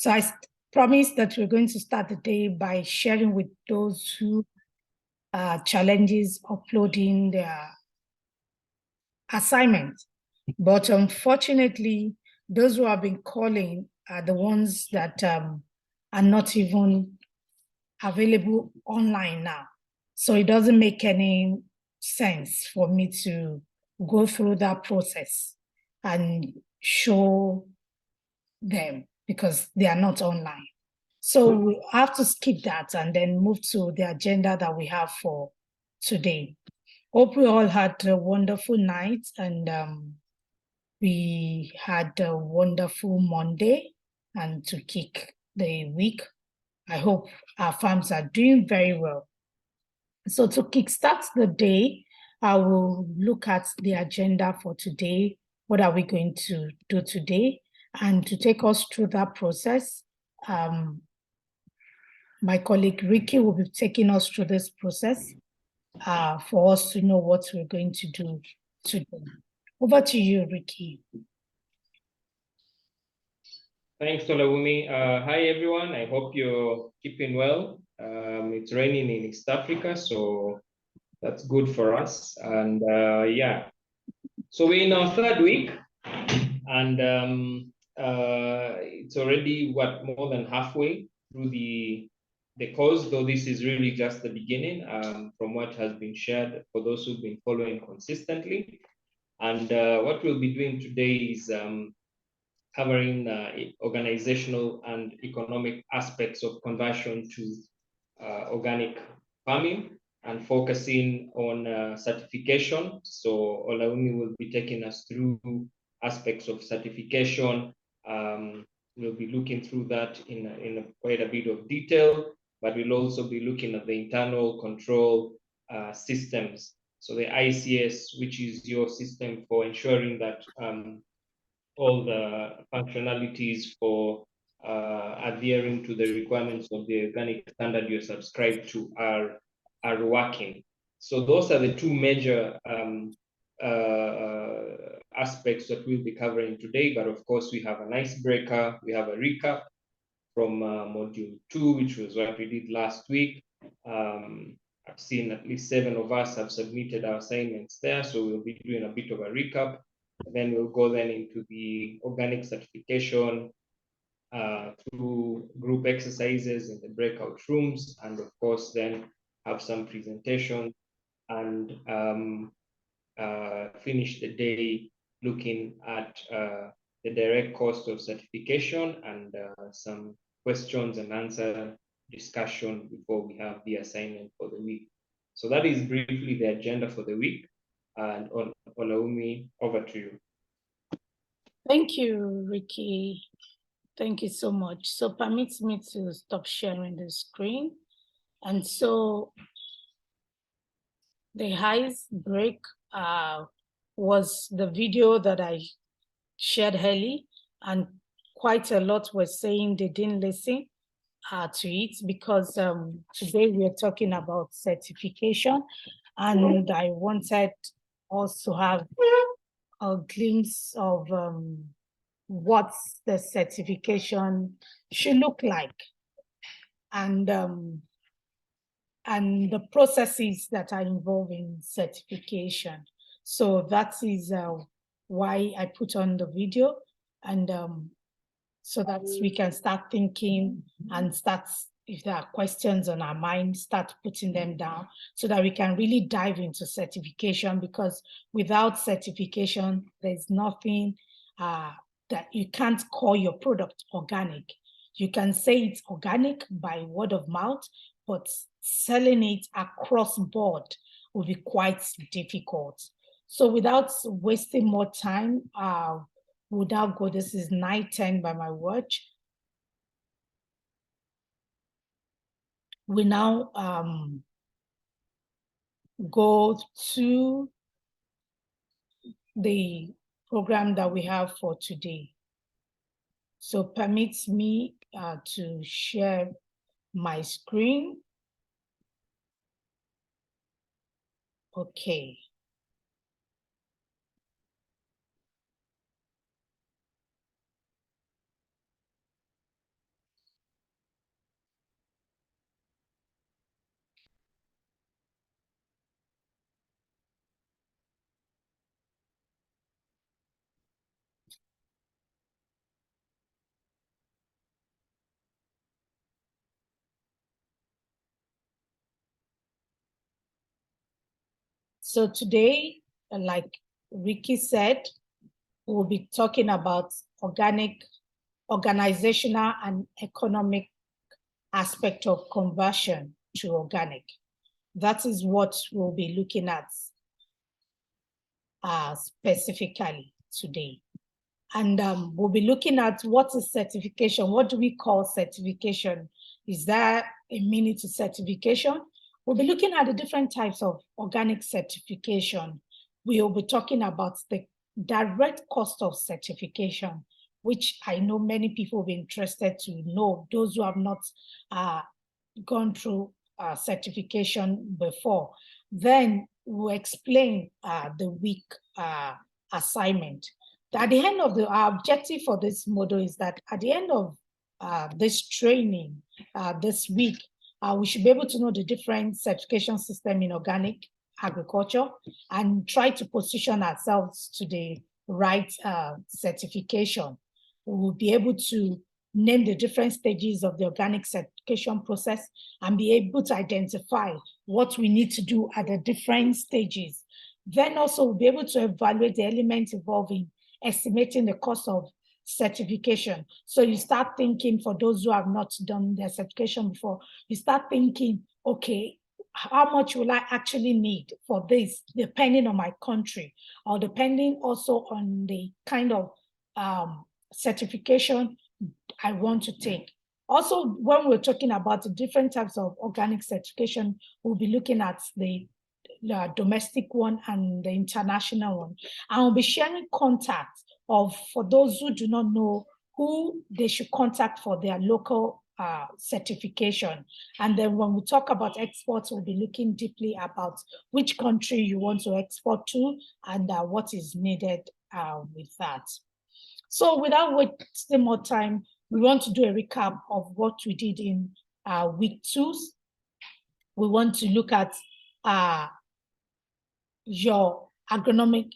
So I promised that we're going to start the day by sharing with those who challenges uploading their assignment. But unfortunately, those who have been calling are the ones that are not even available online now. So it doesn't make any sense for me to go through that process and show them because they are not online. So we have to skip that and then move to the agenda that we have for today. Hope we all had a wonderful night and we had a wonderful Monday and to kick the week. I hope our farms are doing very well. So to kickstart the day, I will look at the agenda for today. What are we going to do today? And to take us through that process, my colleague Ricky will be taking us through this process for us to know what we're going to do today. Over to you, Ricky. Thanks, Olawumi. Hi, everyone. I hope you're keeping well. It's raining in East Africa, so that's good for us. And yeah, so we're in our third week, and it's already more than halfway through the course, though this is really just the beginning from what has been shared for those who've been following consistently. And what we'll be doing today is covering organizational and economic aspects of conversion to organic farming and focusing on certification. So Olawumi will be taking us through aspects of certification. We'll be looking through that in quite a bit of detail, but we'll also be looking at the internal control systems. So the ICS, which is your system for ensuring that all the functionalities for adhering to the requirements of the organic standard you're subscribed to are working. So those are the two major aspects that we'll be covering today. But of course, we have an icebreaker, we have a recap from module 2, which was what we did last week. I've seen at least 7 of us have submitted our assignments there, so we'll be doing a bit of a recap. And then we'll go then into the organic certification through group exercises in the breakout rooms, and of course then have some presentation and finish the day looking at the direct cost of certification and some questions and answer discussion before we have the assignment for the week. So that is briefly the agenda for the week. And Olawumi, over to you. Thank you, Ricky. Thank you so much. So permit me to stop sharing the screen. And so the ice break was the video that I shared early, and quite a lot were saying they didn't listen to it because today we are talking about certification, and I wanted also to have a glimpse of what the certification should look like, and the processes that are involved in certification. So that is why I put on the video, and so that we can start thinking and start, if there are questions on our mind, start putting them down so that we can really dive into certification, because without certification, there's nothing that you can't call your product organic. You can say it's organic by word of mouth, but selling it across board will be quite difficult. So without wasting more time, without go, this is 9:10 by my watch. We now go to the program that we have for today. So permit me to share my screen. Okay. So today, like Ricky said, we'll be talking about organizational and economic aspect of conversion to organic. That is what we'll be looking at specifically today. And we'll be looking at what is certification. What do we call certification? Is there a meaning to certification? We'll be looking at the different types of organic certification. We'll be talking about the direct cost of certification, which I know many people will be interested to know, those who have not gone through certification before. Then we'll explain the week assignment. At the end of our objective for this module is that at the end of this training this week, we should be able to know the different certification system in organic agriculture and try to position ourselves to the right certification. We will be able to name the different stages of the organic certification process and be able to identify what we need to do at the different stages. Then also we'll be able to evaluate the elements involving estimating the cost of certification. So you start thinking, for those who have not done their certification before, you start thinking, okay, how much will I actually need for this, depending on my country, or depending also on the kind of certification I want to take. Also, when we're talking about the different types of organic certification, we'll be looking at the domestic one and the international one. And we'll be sharing contacts for those who do not know who they should contact for their local certification. And then when we talk about exports, we'll be looking deeply about which country you want to export to and what is needed with that. So without wasting more time, we want to do a recap of what we did in week 2. We want to look at your agronomic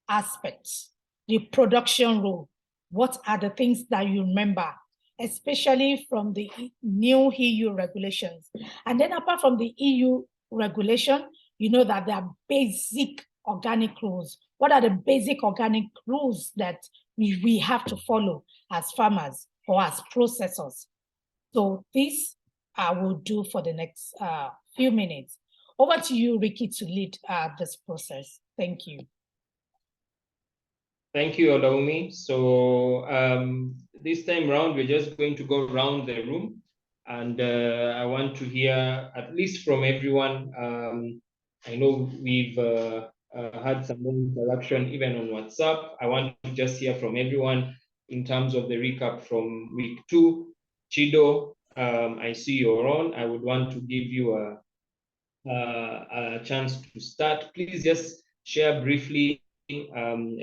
aspects, the production role. What are the things that you remember, especially from the new EU regulations? And then apart from the EU regulation, you know that there are basic organic rules. What are the basic organic rules that we have to follow as farmers or as processors? So this I will do for the next few minutes. Over to you, Ricky, to lead this process. Thank you. Thank you, Odaomi. So this time around, we're just going to go around the room, and I want to hear at least from everyone. I know we've had some interaction even on WhatsApp. I want to just hear from everyone in terms of the recap from week 2. Chido, I see you're on. I would want to give you a chance to start. Please just share briefly,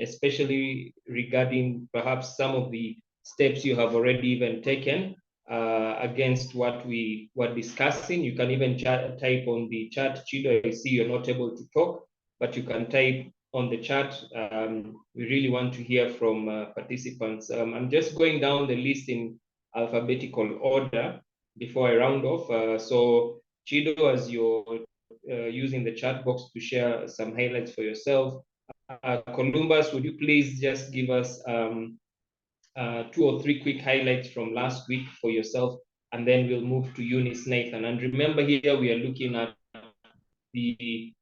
especially regarding perhaps some of the steps you have already even taken against what we were discussing. You can even type on the chat. Chido, I see you're not able to talk, but you can type on the chat. We really want to hear from participants. I'm just going down the list in alphabetical order before I round off. So Chido, as you're using the chat box to share some highlights for yourself. Columbus, would you please just give us 2 or 3 quick highlights from last week for yourself, and then we'll move to Eunice, Nathan. And remember, here we are looking at the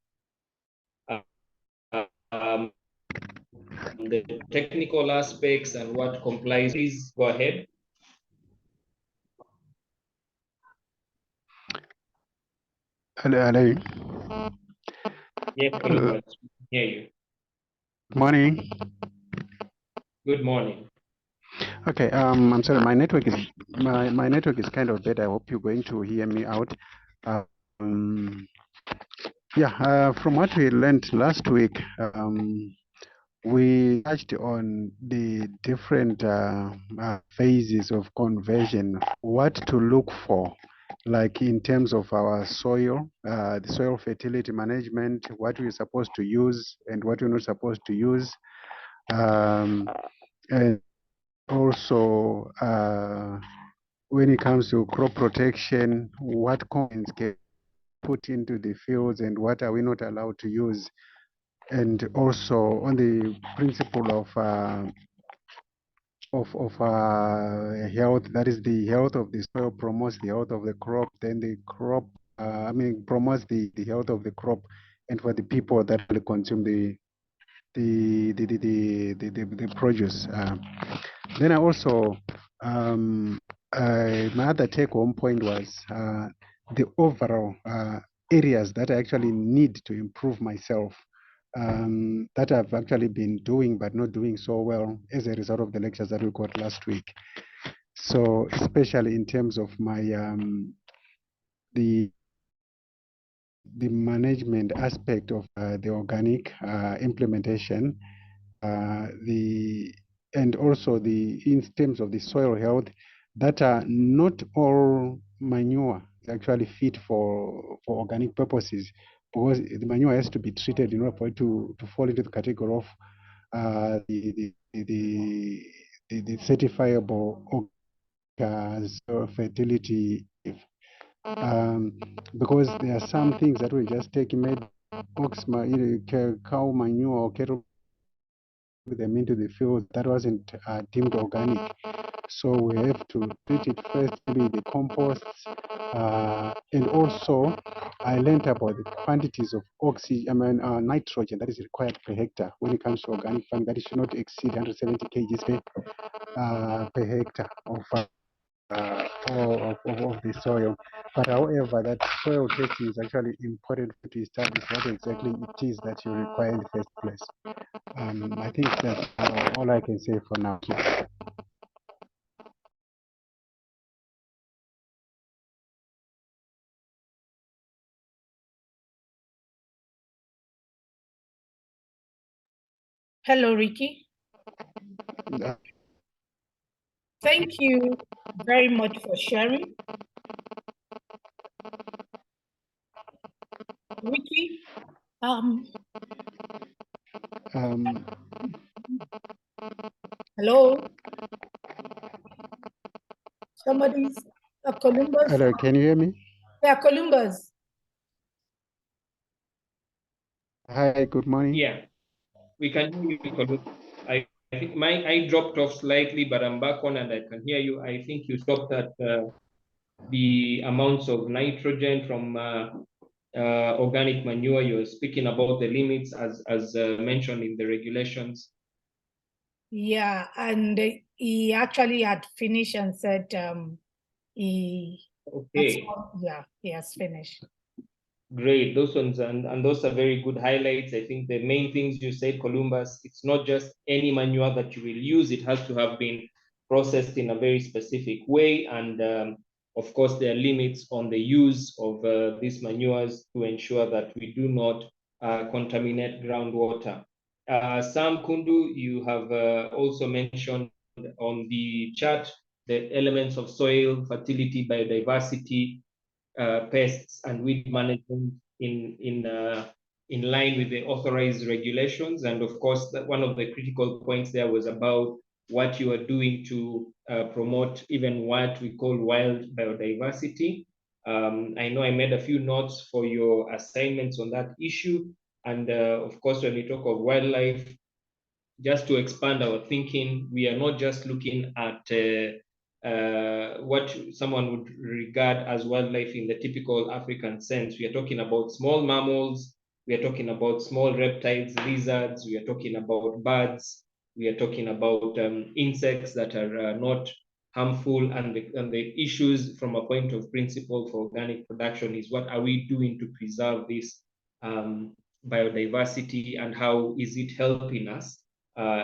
technical aspects and what complies. Please go ahead. Hello. Yes, Columbus, hear you. Morning. Good morning. Okay, I'm sorry, my network is kind of bad. I hope you're going to hear me out. From what we learned last week, we touched on the different phases of conversion, what to look for, like in terms of our soil, the soil fertility management, what we're supposed to use and what we're not supposed to use. And also, when it comes to crop protection, what components can put into the fields and what are we not allowed to use. And also on the principle of health, that is the health of the soil promotes the health of the crop, then the crop, promotes the health of the crop and for the people that will consume the produce. Then I also, my other take-home point was the overall areas that I actually need to improve myself, that I've actually been doing but not doing so well as a result of the lectures that we got last week. So especially in terms of my the management aspect of the organic implementation, and also in terms of the soil health, that not all manure is actually fit for organic purposes, because the manure has to be treated in order for it to fall into the category of the certifiable soil fertility. Because there are some things that we just take, made cow manure or cattle them into the field that wasn't deemed organic. So we have to treat it first, maybe the composts. And also, I learned about the quantities of nitrogen that is required per hectare when it comes to organic farming, that it should not exceed 170 kgs per hectare of the soil. But however, that soil testing is actually important to establish what exactly it is that you require in the first place. I think that's all I can say for now. Hello, Ricky. Thank you very much for sharing. Ricky, hello? Somebody's Columbus? Hello, can you hear me? Yeah, Columbus. Hi, good morning. Yeah, we can hear you. I think I dropped off slightly, but I'm back on and I can hear you. I think you stopped at the amounts of nitrogen from organic manure. You're speaking about the limits as mentioned in the regulations. Yeah, and he actually had finished and said he has finished. Great, those ones and those are very good highlights. I think the main things you said, Columbus, it's not just any manure that you will use, it has to have been processed in a very specific way. And of course, there are limits on the use of these manures to ensure that we do not contaminate groundwater. Sam Kundu, you have also mentioned on the chart the elements of soil, fertility, biodiversity, pests and weed management in line with the authorized regulations. And of course, one of the critical points there was about what you are doing to promote even what we call wild biodiversity. I know I made a few notes for your assignments on that issue. And of course, when we talk of wildlife, just to expand our thinking, we are not just looking at what someone would regard as wildlife in the typical African sense. We are talking about small mammals, we are talking about small reptiles, lizards, we are talking about birds, we are talking about insects that are not harmful, and the issues from a point of principle for organic production is what are we doing to preserve this biodiversity, and how is it helping us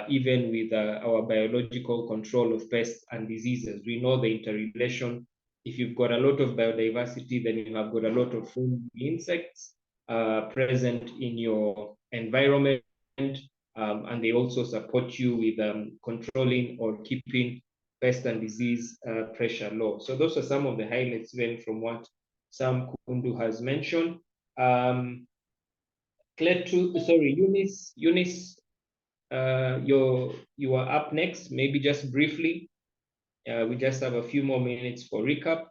even with our biological control of pests and diseases. We know the interrelation. If you've got a lot of biodiversity, then you have got a lot of friendly insects present in your environment, and they also support you with controlling or keeping pest and disease pressure low. So those are some of the highlights even from what Sam Kundu has mentioned. Eunice, you are up next. Maybe just briefly, we just have a few more minutes for recap.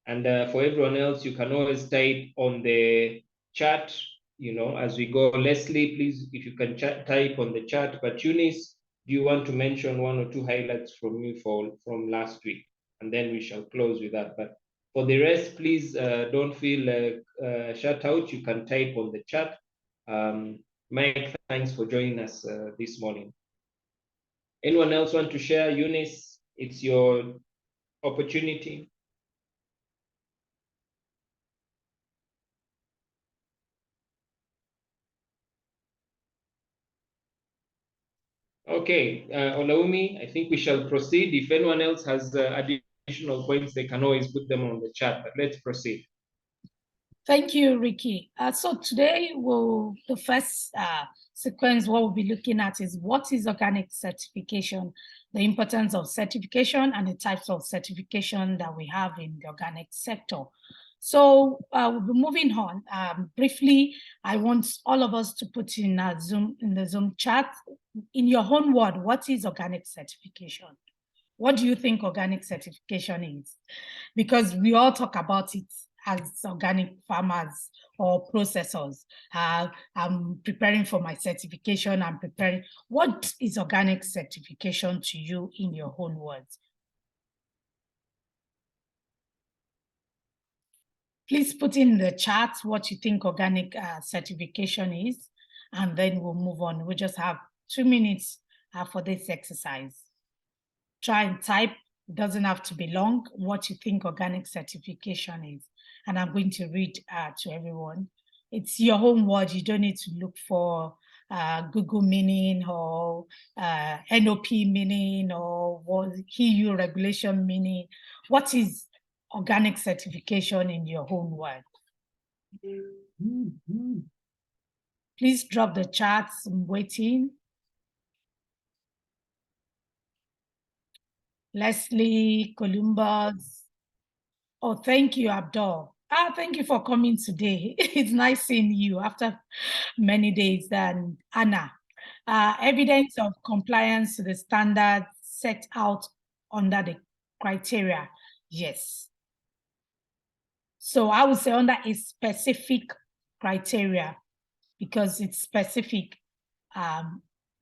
And for everyone else, you can always type on the chat, as we go. Leslie, please, if you can type on the chat. But Eunice, do you want to mention one or two highlights from you from last week? And then we shall close with that. But for the rest, please don't feel shut out. You can type on the chat. Mike, thanks for joining us this morning. Anyone else want to share? Eunice, it's your opportunity. Okay, Olaumi, I think we shall proceed. If anyone else has additional points, they can always put them on the chat, but let's proceed. Thank you, Ricky. So today, the first sequence, what we'll be looking at is what is organic certification, the importance of certification, and the types of certification that we have in the organic sector. So we'll be moving on. Briefly, I want all of us to put in the Zoom chat, in your own word, what is organic certification? What do you think organic certification is? Because we all talk about it as organic farmers or processors. I'm preparing for my certification. I'm preparing. What is organic certification to you in your own words? Please put in the chat what you think organic certification is, and then we'll move on. We just have 2 minutes for this exercise. Try and type, it doesn't have to be long, what you think organic certification is. And I'm going to read to everyone. It's your own word. You don't need to look for Google meaning or NOP meaning or EU regulation meaning. What is organic certification in your own word? Please drop the chats. I'm waiting. Leslie, Columbus. Oh, thank you, Abdul. Thank you for coming today. It's nice seeing you after many days. And Anna, evidence of compliance to the standards set out under the criteria. Yes. So I would say under a specific criteria, because it's specific,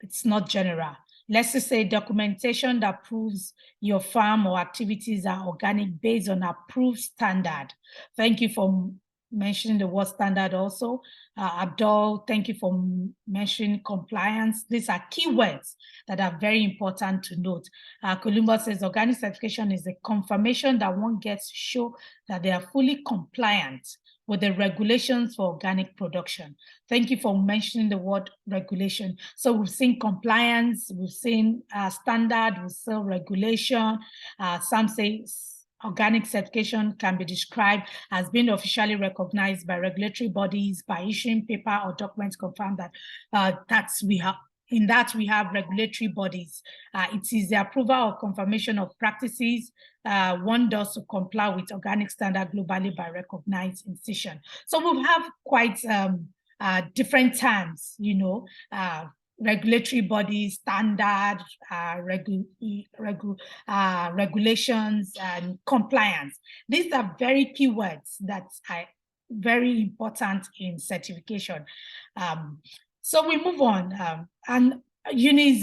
it's not general. Let's just say documentation that proves your farm or activities are organic based on approved standard. Thank you for mentioning the word standard also. Abdul, thank you for mentioning compliance. These are keywords that are very important to note. Columbus says organic certification is a confirmation that one gets to show that they are fully compliant with the regulations for organic production. Thank you for mentioning the word regulation. So we've seen compliance, we've seen standard, we've seen regulation. Some say organic certification can be described as being officially recognized by regulatory bodies by issuing paper or documents confirm that in that we have regulatory bodies. It is the approval or confirmation of practices one does to comply with organic standard globally by recognized institution. So we have quite different terms, regulatory bodies, standard, regulations, and compliance. These are very key words that are very important in certification. So we move on. And Eunice,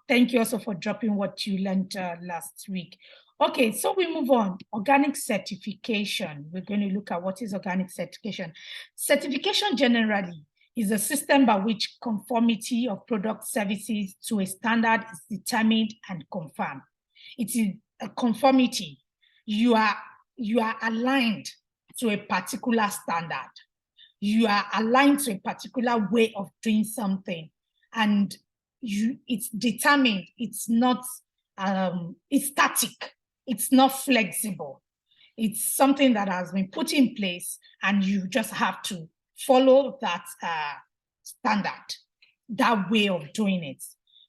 thank you also for dropping what you learned last week. Okay, so we move on. Organic certification. We're going to look at what is organic certification. Certification generally is a system by which conformity of product services to a standard is determined and confirmed. It is a conformity. You are aligned to a particular standard. You are aligned to a particular way of doing something, and it's determined. It's not it's static. It's not flexible. It's something that has been put in place, and you just have to follow that standard, that way of doing it.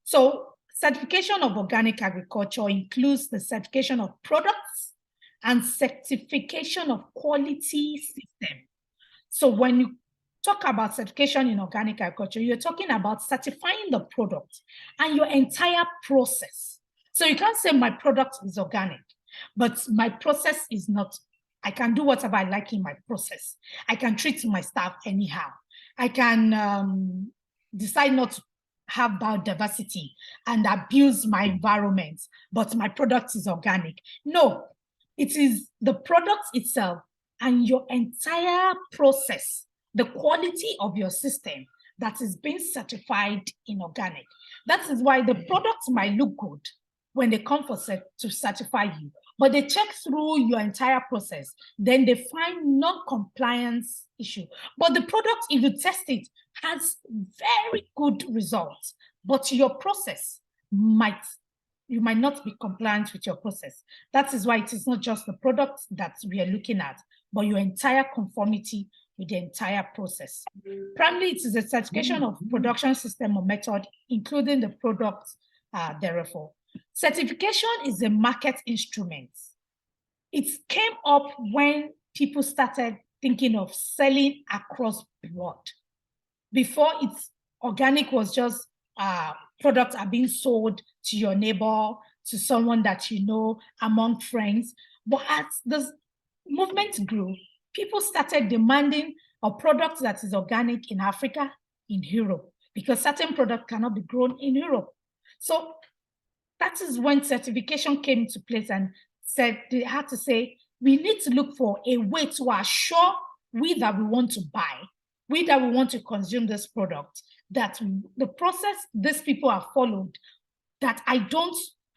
So certification of organic agriculture includes the certification of products and certification of quality system. So when you talk about certification in organic agriculture, you're talking about certifying the product and your entire process. So you can't say my product is organic, but my process is not I can do whatever I like in my process. I can treat my staff anyhow. I can decide not to have biodiversity and abuse my environment, but my product is organic. No, it is the product itself and your entire process, the quality of your system that is being certified in organic. That is why the products might look good when they come to certify you, but they check through your entire process, then they find non-compliance issue. But the product, if you test it, has very good results, but your process you might not be compliant with your process. That is why it is not just the product that we are looking at, but your entire conformity with the entire process. Primarily, it is a certification of production system or method, including the product therefore. Certification is a market instrument. It came up when people started thinking of selling across the board. Before, organic was just products are being sold to your neighbor, to someone that you know, among friends. But as the movement grew, people started demanding a product that is organic in Africa, in Europe, because certain products cannot be grown in Europe. So that is when certification came into place and said they had to say, we need to look for a way to assure we that we want to buy, we that we want to consume this product, that the process these people have followed, that I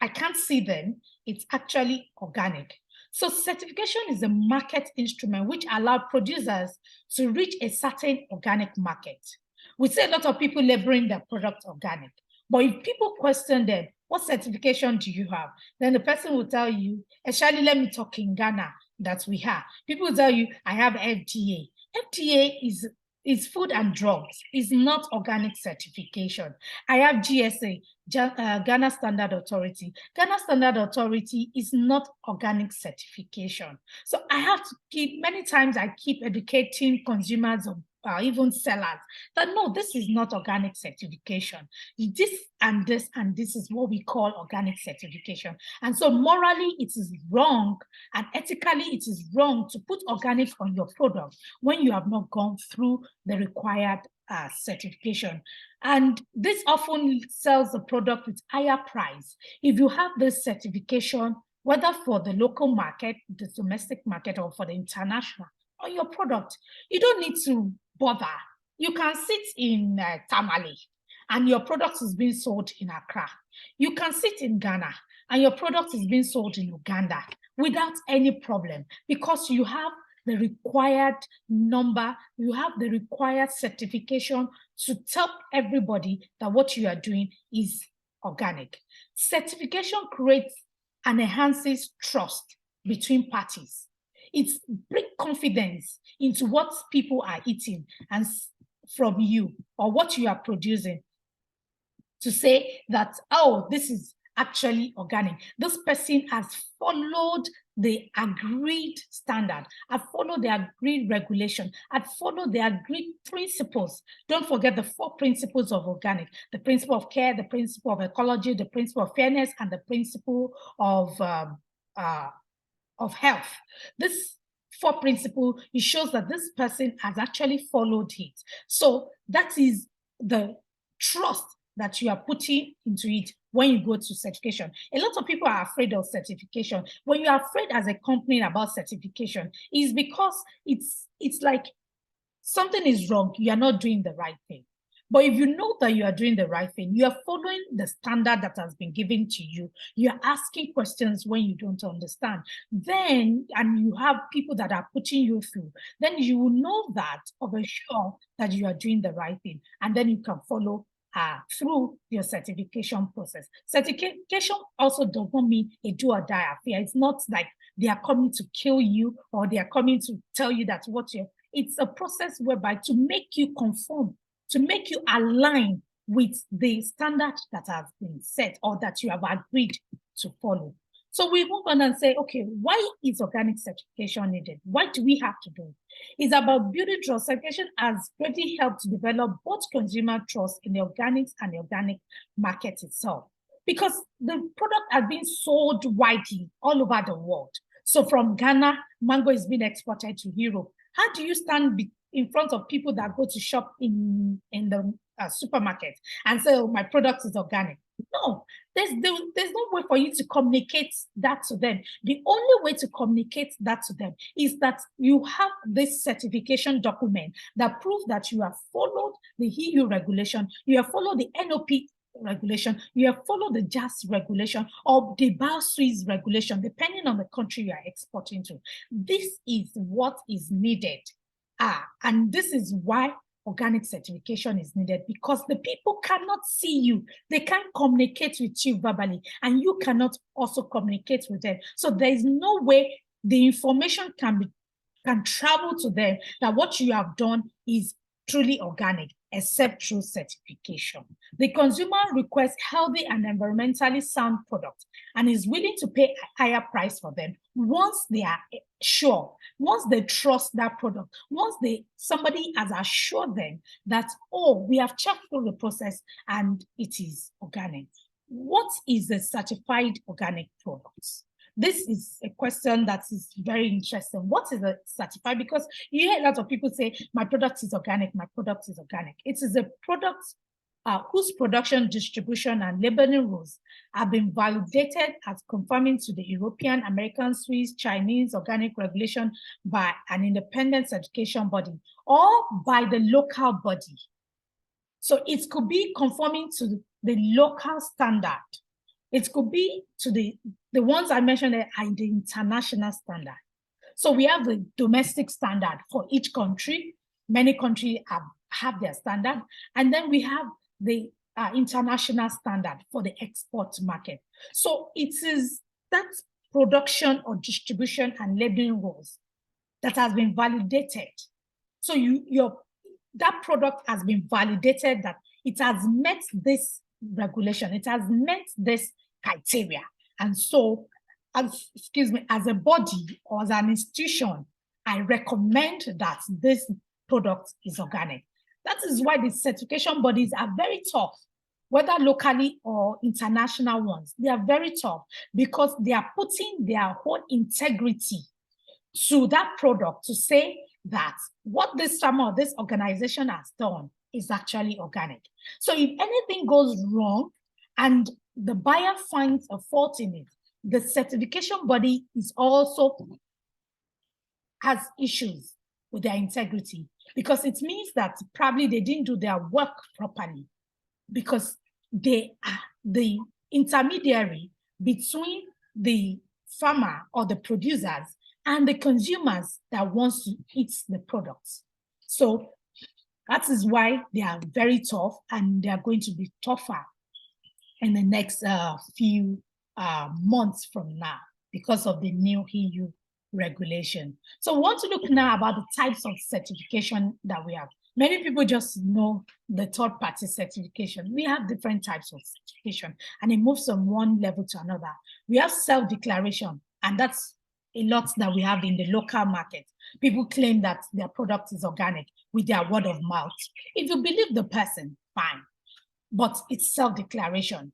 can't see them, it's actually organic. So certification is a market instrument which allows producers to reach a certain organic market. We see a lot of people labeling their product organic, but if people question them, what certification do you have? Then the person will tell you, especially let me talk in Ghana that we have. People will tell you, I have FDA. FDA is food and drugs, is not organic certification. I have GSA, Ghana Standard Authority. Ghana Standard Authority is not organic certification. So I have to many times I keep educating consumers or even sellers that no, this is not organic certification. This and this and this is what we call organic certification. And so morally it is wrong and ethically it is wrong to put organic on your product when you have not gone through the required certification. And this often sells the product with higher price. If you have this certification, whether for the local market, the domestic market, or for the international, on your product, you don't need to bother. You can sit in Tamale and your product is being sold in Accra. You can sit in Ghana and your product is being sold in Uganda without any problem because you have the required number, you have the required certification to tell everybody that what you are doing is organic. Certification creates and enhances trust between parties. It brings confidence into what people are eating and from you or what you are producing to say that, oh, this is actually organic. This person has followed the agreed standard, have followed the agreed regulation, have followed the agreed principles. Don't forget the 4 principles of organic: the principle of care, the principle of ecology, the principle of fairness, and the principle of health. This 4 principles, it shows that this person has actually followed it. So that is the trust that you are putting into it when you go to certification. A lot of people are afraid of certification. When you are afraid as a company about certification, is because it's like something is wrong, you are not doing the right thing. But if you know that you are doing the right thing, you are following the standard that has been given to you, you are asking questions when you don't understand, then, and you have people that are putting you through, then you will know that of a sure that you are doing the right thing. And then you can follow through your certification process. Certification also does not mean a do or die affair. It's not like they are coming to kill you or they are coming to tell you that what you're, it's a process whereby to make you conform, to make you align with the standard that has been set or that you have agreed to follow. So we move on and say, okay, why is organic certification needed? Why do we have to do it? It's about building trust. Certification has greatly helped to develop both consumer trust in the organics and the organic market itself, because the product has been sold widely all over the world. So from Ghana, mango is being exported to Europe. How do you stand in front of people that go to shop in the supermarket and say, oh, my product is organic? No, there's no way for you to communicate that to them. The only way to communicate that to them is that you have this certification document that proves that you have followed the EU regulation, you have followed the NOP regulation, you have followed the JAS regulation or the BioSuisse regulation, depending on the country you are exporting to. This is what is needed. And this is why organic certification is needed, because the people cannot see you. They can't communicate with you verbally, and you cannot also communicate with them. So there is no way the information can travel to them that what you have done is truly organic, except through certification. The consumer requests healthy and environmentally sound products and is willing to pay a higher price for them once they are sure, once they trust that product, once somebody has assured them that, oh, we have checked through the process and it is organic. What is a certified organic product? This is a question that is very interesting. What is a certified? Because you hear a lot of people say, my product is organic, my product is organic. It is a product whose production, distribution, and labeling rules have been validated as conforming to the European, American, Swiss, Chinese organic regulation by an independent certification body or by the local body. So it could be conforming to the local standard. It could be to the ones I mentioned are the international standard. So we have the domestic standard for each country. Many countries have their standard. And then we have the international standard for the export market. So it is that production or distribution and labeling rules that has been validated. So that product has been validated that it has met this regulation, it has met this criteria. And so, as a body or as an institution, I recommend that this product is organic. That is why the certification bodies are very tough, whether locally or international ones. They are very tough because they are putting their whole integrity to that product to say that what this farmer or this organization has done is actually organic. So if anything goes wrong and the buyer finds a fault in it, the certification body is also has issues with their integrity, because it means that probably they didn't do their work properly, because they are the intermediary between the farmer or the producers and the consumers that wants to eat the products. So that is why they are very tough, and they are going to be tougher in the next few months from now because of the new EU regulation. So we want to look now about the types of certification that we have. Many people just know the third-party certification. We have different types of certification, and it moves from one level to another. We have self-declaration, and that's a lot that we have in the local market. People claim that their product is organic with their word of mouth. If you believe the person, fine, but it's self-declaration.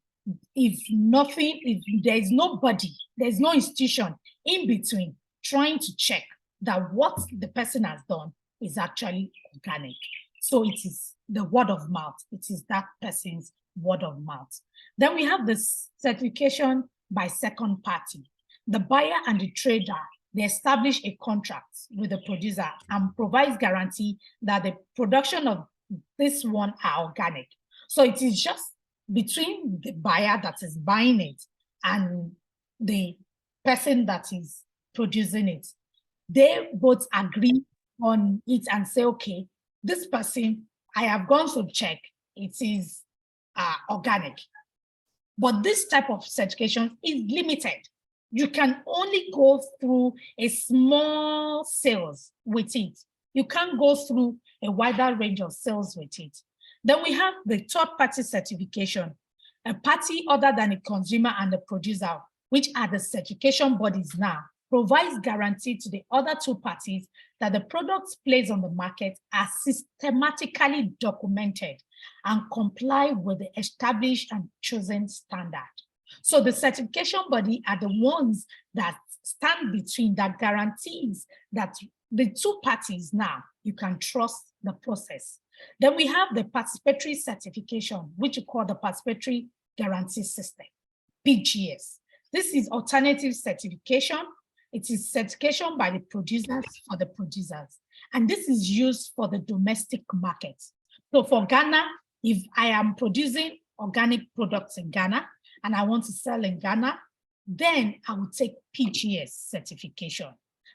If there is nobody, there's no institution in between trying to check that what the person has done is actually organic. So it is the word of mouth. It is that person's word of mouth. Then we have this certification by second party. The buyer and the trader, they establish a contract with the producer and provides guarantee that the production of this one are organic. So it is just between the buyer that is buying it and the person that is producing it. They both agree on it and say, okay, this person, I have gone to check, it is organic. But this type of certification is limited. You can only go through a small sales with it. You can't go through a wider range of sales with it. Then we have the third-party certification, a party other than the consumer and the producer, which are the certification bodies now, provides guarantee to the other two parties that the products placed on the market are systematically documented and comply with the established and chosen standard. So the certification body are the ones that stand between that guarantees that the two parties now, you can trust the process. Then we have the participatory certification, which we call the participatory guarantee system, PGS. This is alternative certification. It is certification by the producers for the producers. And this is used for the domestic market. So for Ghana, if I am producing organic products in Ghana and I want to sell in Ghana, then I will take PGS certification.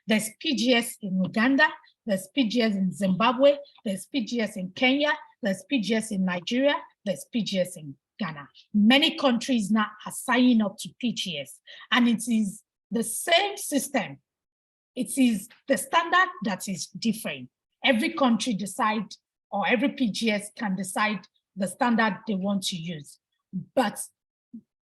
There's PGS in Uganda, there's PGS in Zimbabwe, there's PGS in Kenya, there's PGS in Nigeria, there's PGS in Ghana. Many countries now are signing up to PGS, and it is the same system. It is the standard that is different. Every country decide, or every PGS can decide the standard they want to use, but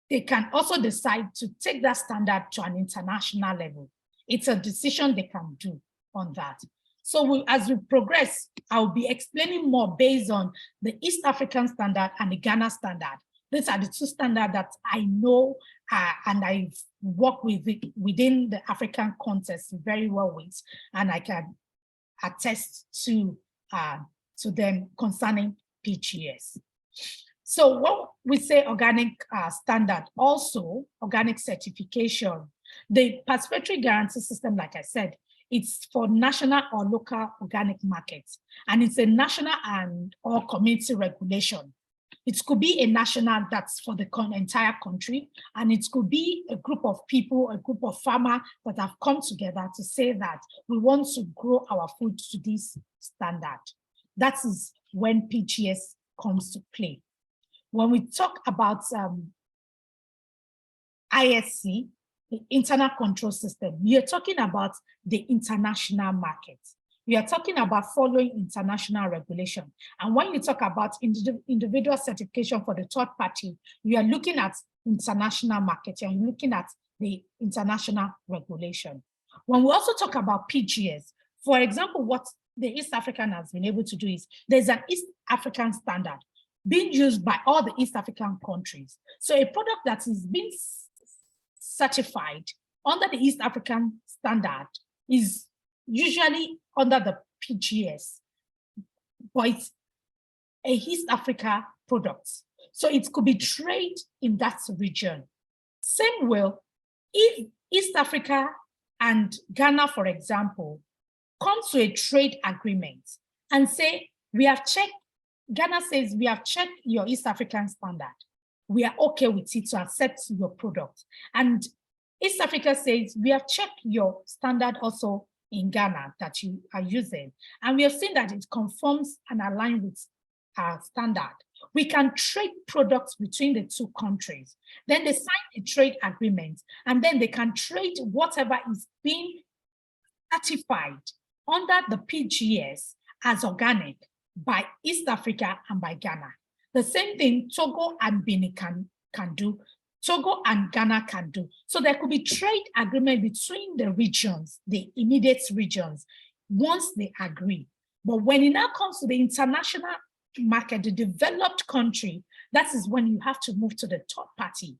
they can also decide to take that standard to an international level. It's a decision they can do on that. So as we progress, I'll be explaining more based on the East African standard and the Ghana standard. These are the two standards that I know and I've worked with within the African context very well with, and I can attest to them concerning PGS. So when we say organic standard, also organic certification, the participatory guarantee system, like I said, it's for national or local organic markets, and it's a national and or community regulation. It could be a national that's for the entire country, and it could be a group of people, a group of farmers that have come together to say that we want to grow our food to this standard. That is when PGS comes to play. When we talk about ISC, the internal control system, we are talking about the international market. We are talking about following international regulation. And when you talk about individual certification for the third party, you are looking at international market, and you're looking at the international regulation. When we also talk about PGS, for example, what the East African has been able to do is there's an East African standard being used by all the East African countries. So a product that is being certified under the East African standard is usually under the PGS, but it's a East Africa product. So it could be trade in that region. Same way, if East Africa and Ghana, for example, come to a trade agreement and say, we have checked, Ghana says, we have checked your East African standard. We are okay with it to accept your product. And East Africa says, we have checked your standard also in Ghana that you are using. And we have seen that it conforms and aligns with our standard. We can trade products between the two countries. Then they sign a trade agreement, and then they can trade whatever is being certified under the PGS as organic by East Africa and by Ghana. The same thing Togo and Benin can do, Togo and Ghana can do. So there could be trade agreement between the regions, the immediate regions, once they agree. But when it now comes to the international market, the developed country, that is when you have to move to the third party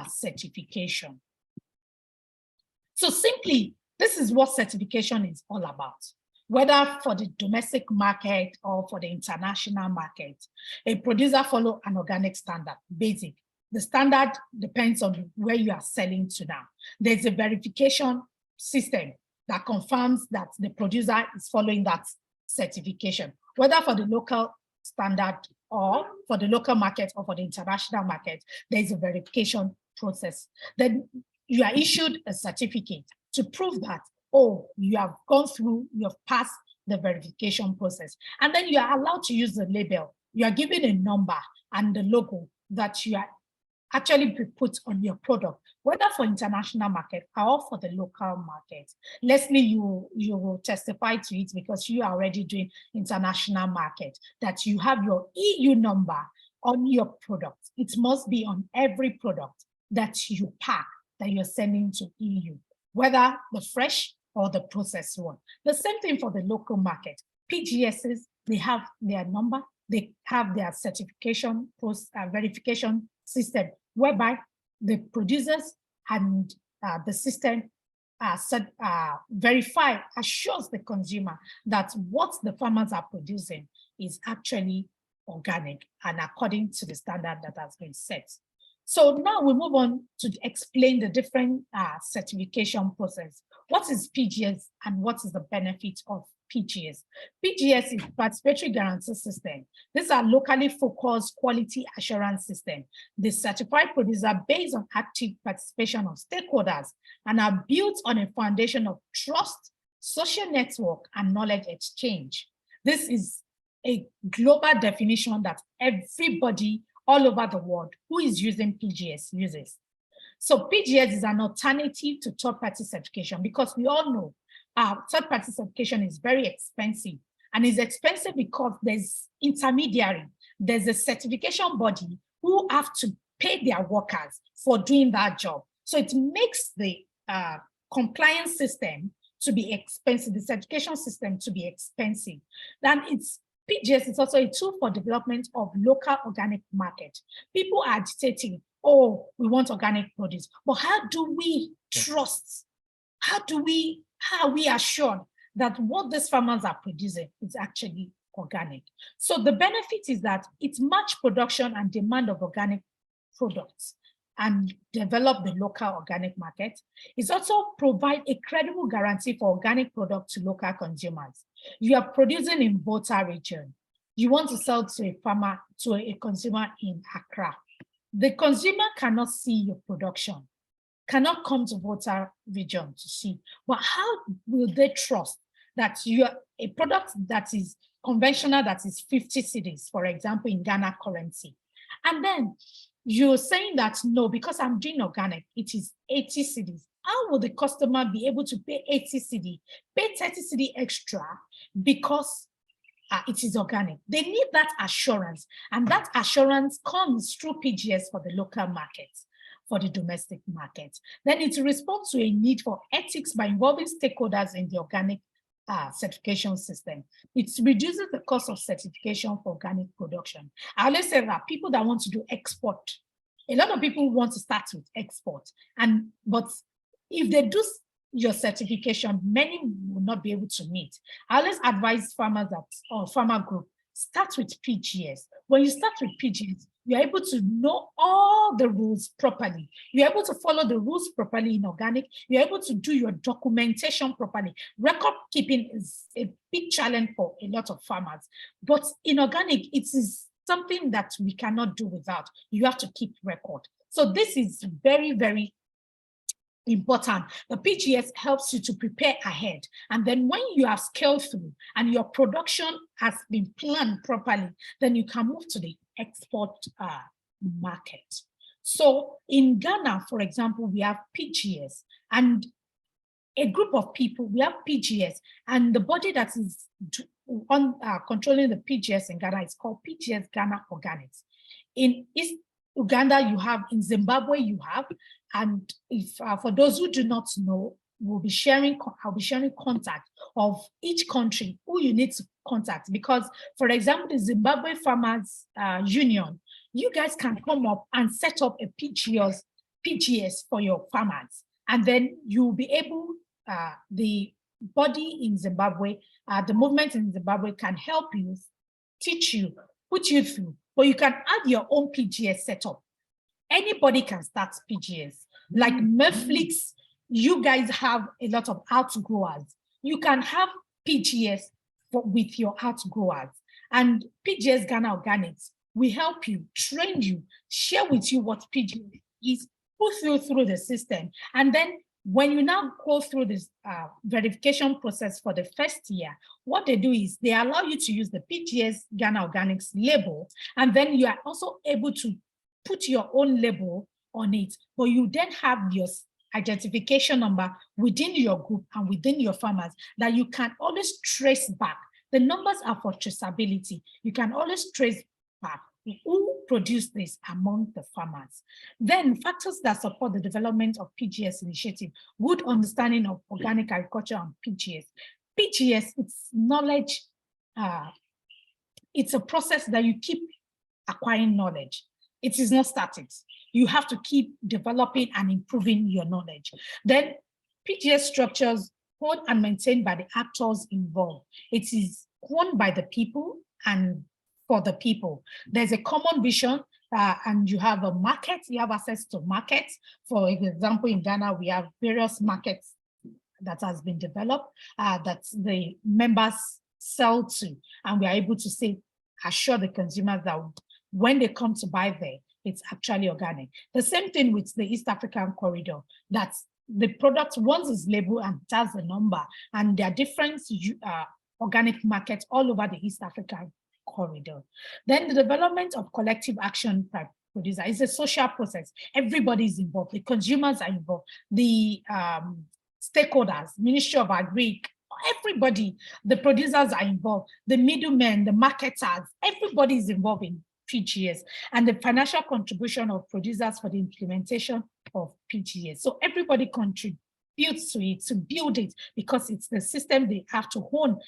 certification. So simply, this is what certification is all about. Whether for the domestic market or for the international market, a producer follows an organic standard, basic. The standard depends on where you are selling to now. There's a verification system that confirms that the producer is following that certification, whether for the local standard or for the local market or for the international market. There's a verification process. Then you are issued a certificate to prove that, oh, you have gone through, you have passed the verification process. And then you are allowed to use the label. You are given a number and the logo that you are actually put on your product, whether for international market or for the local market. Leslie, you will testify to it because you are already doing international market, that you have your EU number on your product. It must be on every product that you pack that you're sending to EU, whether the fresh or the processed one. The same thing for the local market. PGSs, they have their number, they have their certification verification system, whereby the producers and the system verify, assures the consumer that what the farmers are producing is actually organic and according to the standard that has been set. So now we move on to explain the different certification process. What is PGS and what is the benefit of PGS? PGS is Participatory Guarantee System. These are locally focused quality assurance system. They certify producers based on active participation of stakeholders and are built on a foundation of trust, social network, and knowledge exchange. This is a global definition that everybody all over the world who is using PGS uses. So PGS is an alternative to third-party certification because we all know third-party certification is very expensive, and it's expensive because there's intermediary, there's a certification body who have to pay their workers for doing that job. So it makes the compliance system to be expensive, the certification system to be expensive. Then PGS is also a tool for development of local organic market. People are agitating, oh, we want organic produce, but how do we trust? How are we assured that what these farmers are producing is actually organic? So the benefit is that it matches production and demand of organic products and develop the local organic market. It also provides a credible guarantee for organic products to local consumers. You are producing in Volta region. You want to sell to a farmer, to a consumer in Accra. The consumer cannot see your production, cannot come to Volta region to see. But how will they trust that you are a product that is conventional, that is 50 cedis, for example, in Ghana currency? And then you're saying that, no, because I'm doing organic, it is 80 cedis. How will the customer be able to pay 80 cedi, pay 30 cedi extra because it is organic? They need that assurance, and that assurance comes through PGS for the local market, for the domestic market. Then it responds to a need for ethics by involving stakeholders in the organic certification system. It reduces the cost of certification for organic production. I always say that people that want to do export, a lot of people want to start with export, but if they do your certification, many will not be able to meet. I always advise farmers or farmer group, start with PGS. When you start with PGS, you're able to know all the rules properly. You're able to follow the rules properly in organic. You're able to do your documentation properly. Record keeping is a big challenge for a lot of farmers. But in organic, it is something that we cannot do without. You have to keep record. So this is very, very important. The PGS helps you to prepare ahead. And then when you have scaled through and your production has been planned properly, then you can move to the export market. So in Ghana, for example, we have PGS, and a group of people, we have PGS, and the body that is controlling the PGS in Ghana is called PGS Ghana Organics. In East Uganda, you have, in Zimbabwe, you have, and if for those who do not know, I'll be sharing contact of each country who you need to contact, because, for example, the Zimbabwe Farmers Union, you guys can come up and set up a PGS for your farmers, and then you'll be able, the body in Zimbabwe, the movement in Zimbabwe can help you, teach you, put you through, but you can add your own PGS setup. Anybody can start PGS. Like Merflix, you guys have a lot of outgrowers. You can have PGS with your outgrowers. And PGS Ghana Organics, we help you, train you, share with you what PGS is, put you through the system. And then when you now go through this verification process for the first year, what they do is they allow you to use the PGS Ghana Organics label, and then you are also able to put your own label on it, but you then have your identification number within your group and within your farmers that you can always trace back. The numbers are for traceability. You can always trace back who produced this among the farmers. Then factors that support the development of PGS initiative, good understanding of organic agriculture and PGS. PGS, it's knowledge, it's a process that you keep acquiring knowledge. It is not static. You have to keep developing and improving your knowledge. Then PGS structures owned and maintained by the actors involved. It is owned by the people and for the people. There's a common vision, and you have a market, you have access to markets. For example, in Ghana, we have various markets that has been developed that the members sell to, and we are able to say, assure the consumers that when they come to buy there, it's actually organic. The same thing with the East African corridor, that's the product once is labeled and it has a number, and there are different organic markets all over the East African corridor. Then the development of collective action by producer is a social process. Everybody is involved. The consumers are involved. The stakeholders, Ministry of Agri, everybody, the producers are involved. The middlemen, the marketers, everybody is involved in PGS, and the financial contribution of producers for the implementation of PGS. So everybody contributes to it, to build it, because it's the system they have to own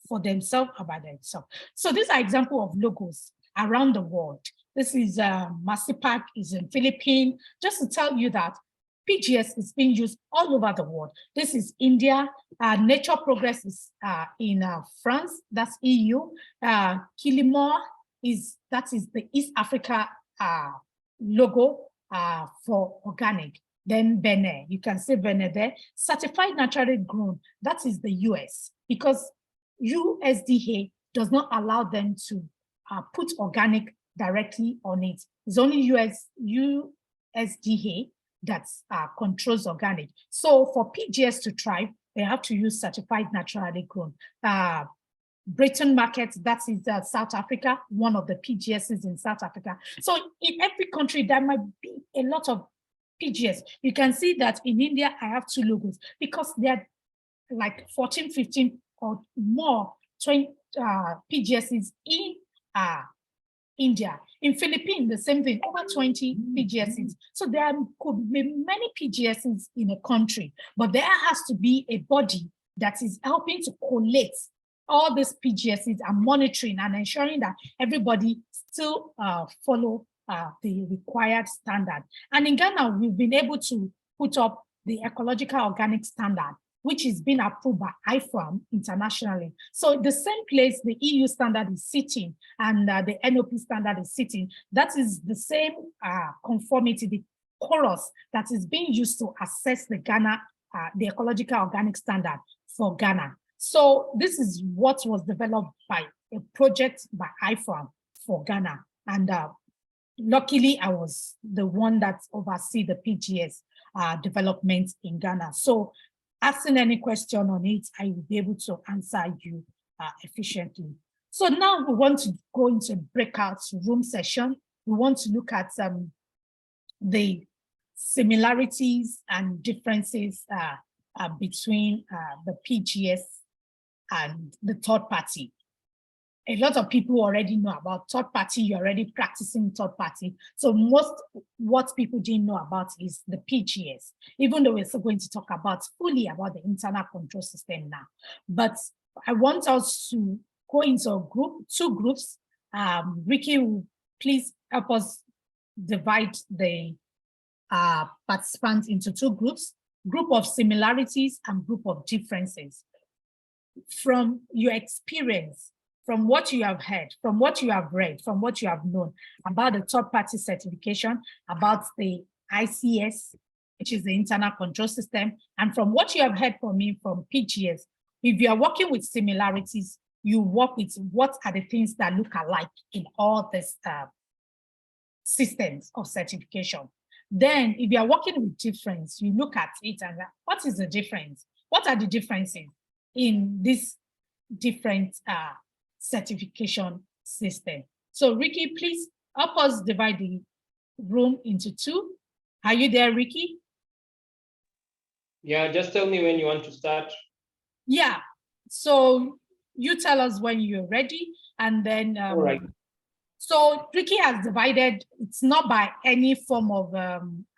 for themselves or by themselves. So these are examples of logos around the world. This is Masipac is in Philippines, just to tell you that PGS is being used all over the world. This is India. Nature Progress is in France, that's EU. Kilimor that is the East Africa logo for organic. Then Benin, you can see Benin there. Certified naturally grown, that is the US, because USDA does not allow them to put organic directly on it. It's only USDA that controls organic. So for PGS to thrive, they have to use certified naturally grown. Britain market, that is South Africa, one of the PGSs in South Africa. So in every country, there might be a lot of PGS. You can see that in India, I have 2 logos because they're like 14, 15 or more 20 PGSs in India. In Philippines, the same thing, over 20 PGSs. So there could be many PGSs in a country, but there has to be a body that is helping to collate all these PGSs and monitoring and ensuring that everybody still follow the required standard. And in Ghana, we've been able to put up the ecological organic standard, which is being approved by IFRAM internationally. So the same place the EU standard is sitting and the NOP standard is sitting, that is the same conformity, the chorus that is being used to assess the Ghana, the ecological organic standard for Ghana. So this is what was developed by a project by IFRAM for Ghana. And luckily, I was the one that oversees the PGS development in Ghana. So asking any question on it, I will be able to answer you efficiently. So now we want to go into a breakout room session. We want to look at the similarities and differences between the PGS and the third party. A lot of people already know about third party, you're already practicing third party. So what people didn't know about is the PGS, even though we're still going to talk fully about the internal control system now. But I want us to go into a group, 2 groups. Ricky, will please help us divide the participants into 2 groups, group of similarities and group of differences. From your experience, from what you have heard, from what you have read, from what you have known about the third-party certification, about the ICS, which is the internal control system, and from what you have heard from me from PGS, if you are working with similarities, you work with what are the things that look alike in all these systems of certification. Then if you are working with difference, you look at it and what is the difference? What are the differences in this different certification system? So Ricky, please help us divide the room into 2. Are you there, Ricky? Yeah, just tell me when you want to start. Yeah, so you tell us when you're ready, and then All right. So Ricky has divided, it's not by any form of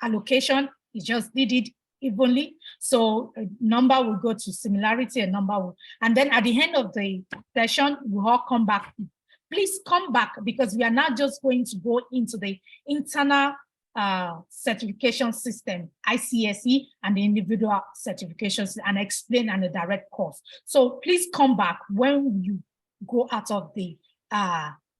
allocation, he just did it evenly. So a number will go to similarity, a number will, and then at the end of the session, we'll all come back. Please come back, because we are not just going to go into the internal certification system, ICSE, and the individual certifications, and explain on a direct course. So please come back when you go out of the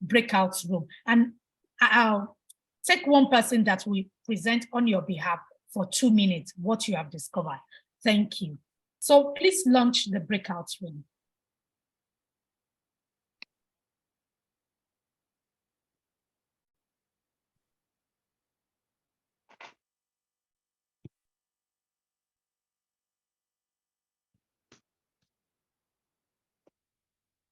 breakout room, and I'll take one person that will present on your behalf for 2 minutes what you have discovered. Thank you. So please launch the breakout room.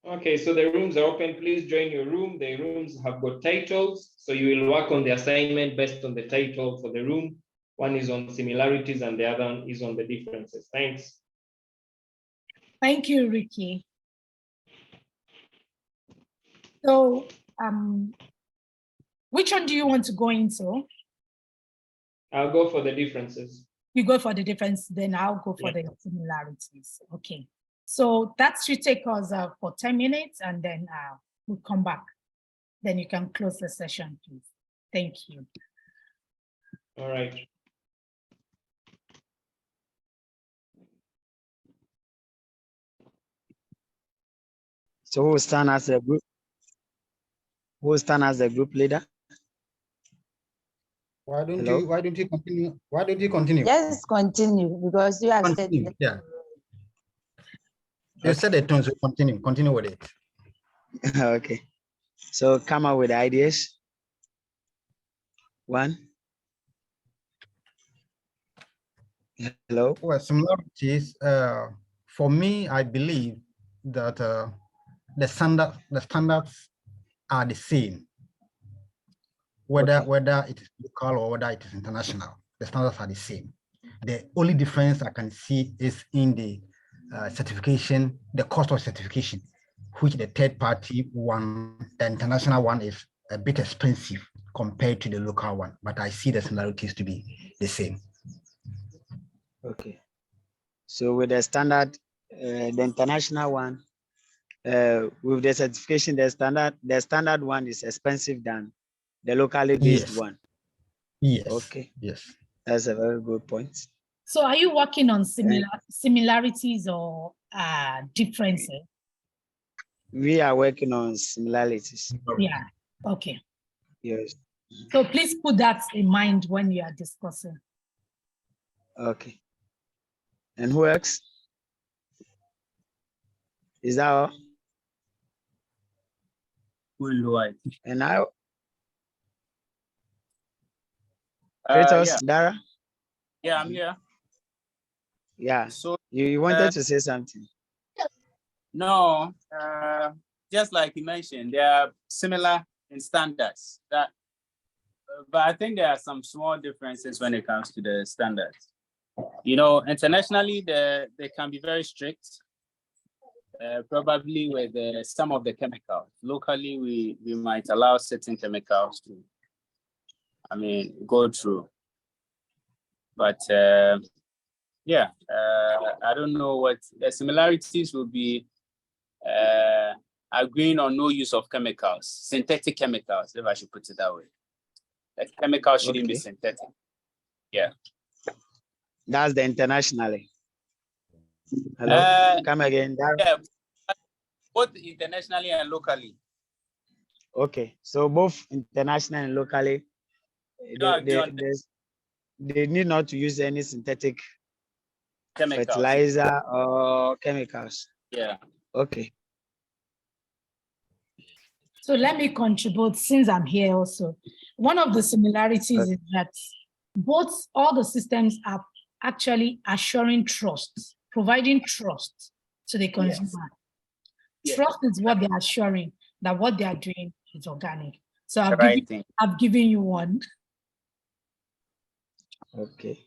Okay, so the rooms are open. Please join your room. The rooms have got titles, so you will work on the assignment based on the title for the room. One is on similarities and the other one is on the differences. Thanks. Thank you, Ricky. So, which one do you want to go into? I'll go for the differences. You go for the difference, then I'll go for the similarities. Okay. So that should take us for 10 minutes, and then we'll come back. Then you can close the session, please. Thank you. All right. So who will stand as a group? Who will stand as the group leader? Why don't Hello? you continue? Why don't you continue? Yes, continue, because you have said. Continue, yeah. You said it, so continue with it. Okay. So come up with ideas. One. Hello? Well, similarities, for me, I believe that the standards are the same. Whether it is local or whether it is international, the standards are the same. The only difference I can see is in the certification, the cost of certification, which the third party one, the international one, is a bit expensive compared to the local one, but I see the similarities to be the same. Okay. So with the standard, the international one, with the certification, the standard one is expensive than the locally based one. Yes. Okay. Yes. That's a very good point. So are you working on similarities or differences? We are working on similarities. Yeah. Okay. Yes. So please put that in mind when you are discussing. Okay. And who else? Is that all? And now, Kratos, Dara? Yeah, I'm here. Yeah. So You wanted to say something? no, just like you mentioned, they are similar in standards. But I think there are some small differences when it comes to the standards. You know, internationally, they can be very strict. Probably with some of the chemicals. Locally, we might allow certain chemicals to, go through. But yeah, I don't know what the similarities will be. Agreeing on no use of chemicals, synthetic chemicals, if I should put it that way. The chemicals shouldn't be synthetic. Yeah. That's the internationally. Hello? Come again. Yeah, both internationally and locally. Okay, so both international and locally, they need not to use any synthetic chemicals, fertilizer or chemicals. Yeah. Okay. So let me contribute since I'm here also. One of the similarities is that all the systems are actually assuring trust, providing trust to the consumer. Yes. Trust is what they're assuring that what they are doing is organic. So I've given you one. Okay.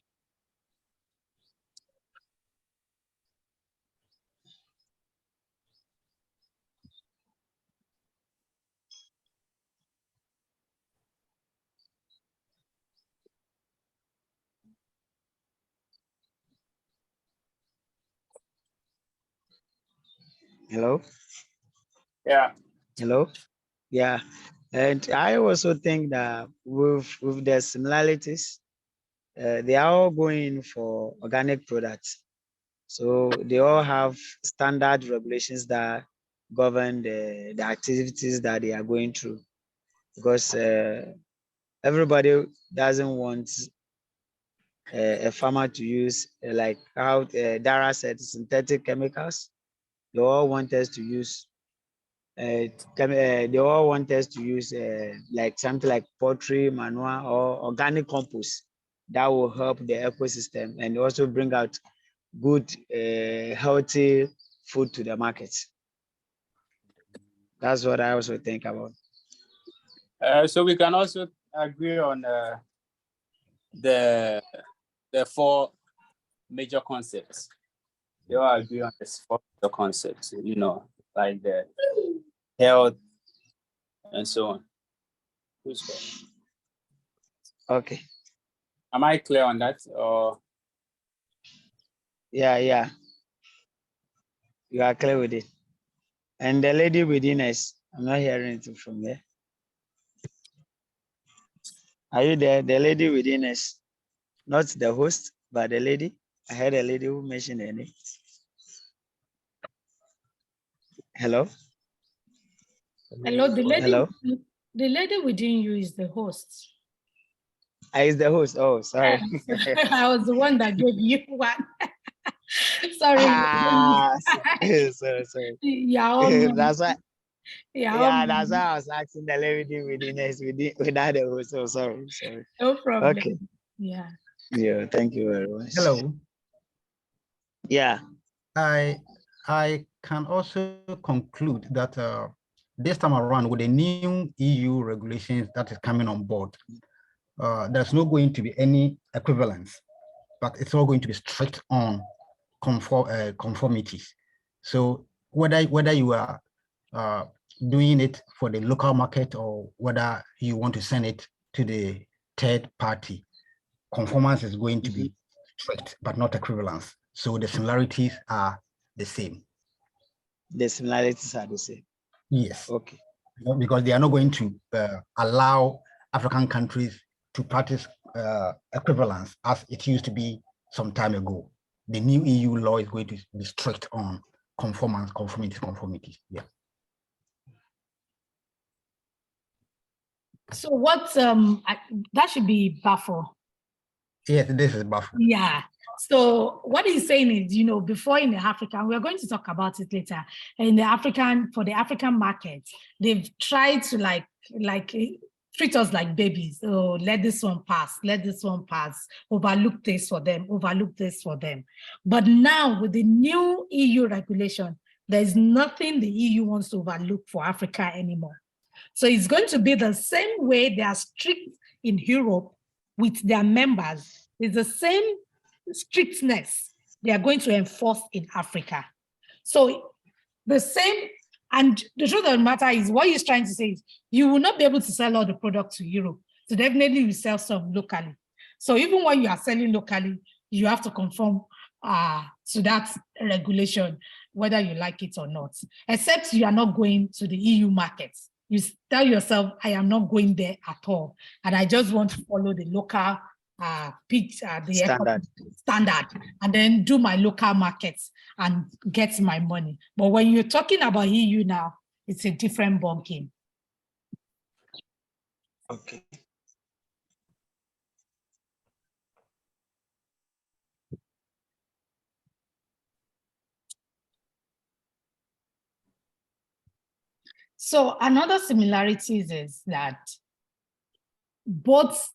Hello? Yeah. Hello? Yeah. And I also think that with the similarities, they are all going for organic products. So they all have standard regulations that govern the activities that they are going through. Because everybody doesn't want a farmer to use, like how Dara said, synthetic chemicals. They all want us to use they all want us to use like something like poultry manure or organic compost that will help the ecosystem and also bring out good healthy food to the market. That's what I also think about. So we can also agree on the 4 major concepts. They all agree on this 4 major concepts, you know, like the health and so on. Who's first? Okay. Am I clear on that? Or Yeah. You are clear with it. And the lady within us, I'm not hearing it from there. Are you there? The lady within us, not the host, but the lady. I heard a lady who mentioned her name. Hello? Hello, the lady. Hello? The lady within you is the host. Is the host. Oh, sorry. I was the one that gave you one. Sorry. Sorry. Yeah, That's why. yeah, That's why I was asking the lady within us without the host. So sorry. no problem. Okay. Yeah. Yeah, thank you very much. Hello. Yeah. I can also conclude that this time around with the new EU regulations that is coming on board, there's not going to be any equivalence, but it's all going to be strict on conformities. So whether you are doing it for the local market or whether you want to send it to the third party, conformance is going to be strict, but not equivalence. So the similarities are the same. The similarities are the same. Yes. Okay. Because they are not going to allow African countries to practice equivalence as it used to be some time ago. The new EU law is going to be strict on conformity. Yeah. So what that should be buffer. Yes, this is buffer. Yeah. So what he's saying is, you know, before in the African, we're going to talk about it later. In the African, for the African market, they've tried to like treat us like babies. Oh, let this one pass, overlook this for them. But now with the new EU regulation, there's nothing the EU wants to overlook for Africa anymore. So it's going to be the same way they are strict in Europe with their members. It's the same strictness they are going to enforce in Africa. So the same, and the truth of the matter is what he's trying to say is you will not be able to sell all the products to Europe. So definitely you sell some locally. So even when you are selling locally, you have to conform to that regulation, whether you like it or not, except you are not going to the EU markets. You tell yourself, I am not going there at all. And I just want to follow the local Standard. And then do my local markets and get my money. But when you're talking about EU now, it's a different ballgame. Okay. So another similarities is that both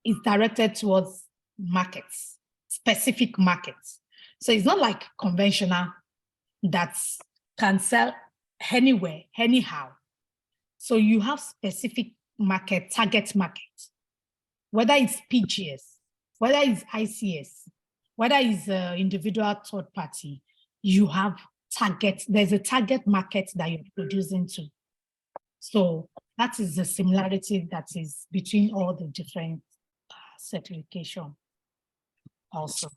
is directed towards markets, specific markets. So it's not like conventional that can sell anywhere, anyhow. So you have specific market, target market, whether it's PGS, whether it's ICS, whether it's individual third party, you have target, there's a target market that you're producing to. So that is the similarity that is between all the different certification also.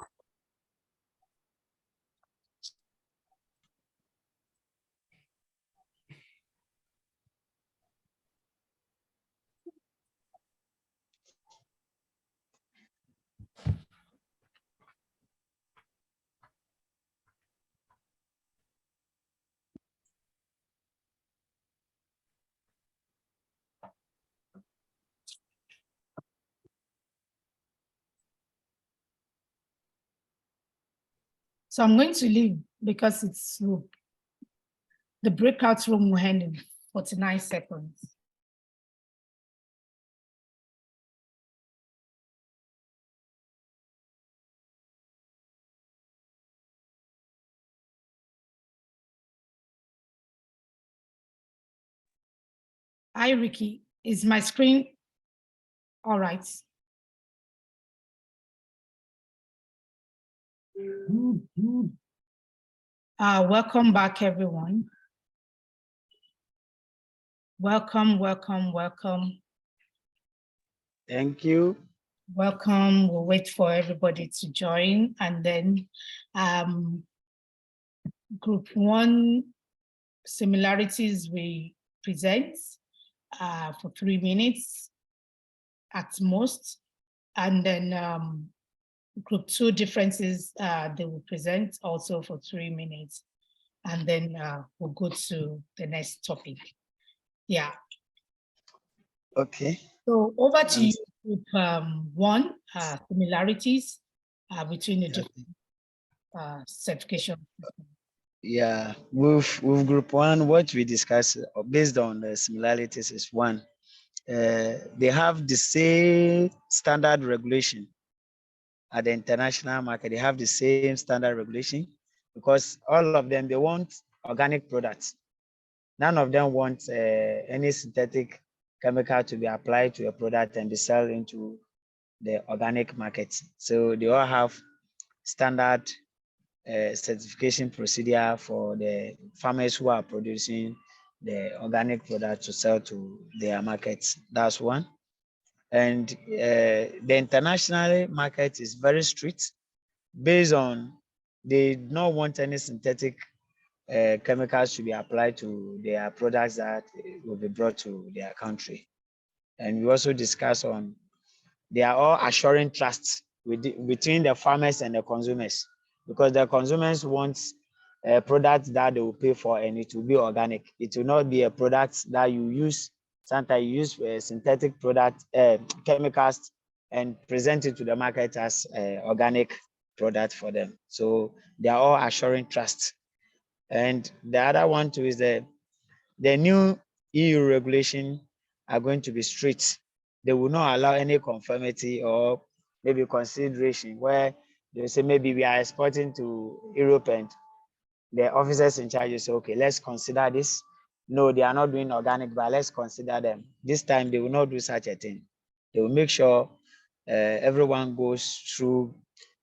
So I'm going to leave because it's slow. The breakout room will end in 49 seconds. Hi, Ricky. Is my screen all right? Welcome back, everyone. Welcome, welcome, welcome. Thank you. Welcome. We'll wait for everybody to join, and then group 1 similarities we present for 3 minutes at most, and then group 2 differences they will present also for 3 minutes, and then we'll go to the next topic. Yeah. Okay. So over to you, group 1, similarities between the different certification. Yeah, with group 1, what we discussed based on the similarities is 1, they have the same standard regulation at the international market. They have the same standard regulation because all of them, they want organic products. None of them want any synthetic chemical to be applied to a product and be sold into the organic market. So they all have standard certification procedure for the farmers who are producing the organic product to sell to their markets. That's one. And the international market is very strict based on they don't want any synthetic chemicals to be applied to their products that will be brought to their country. And we also discuss on they are all assuring trust between the farmers and the consumers, because the consumers want a product that they will pay for and it will be organic. It will not be a product that you use. Sometimes you use synthetic product chemicals and present it to the market as organic product for them. So they are all assuring trust. And the other one too is the new EU regulation are going to be strict. They will not allow any conformity or maybe consideration where they say maybe we are exporting to Europe and the officers in charge say, okay, let's consider this. No, they are not doing organic, but let's consider them. This time they will not do such a thing. They will make sure everyone goes through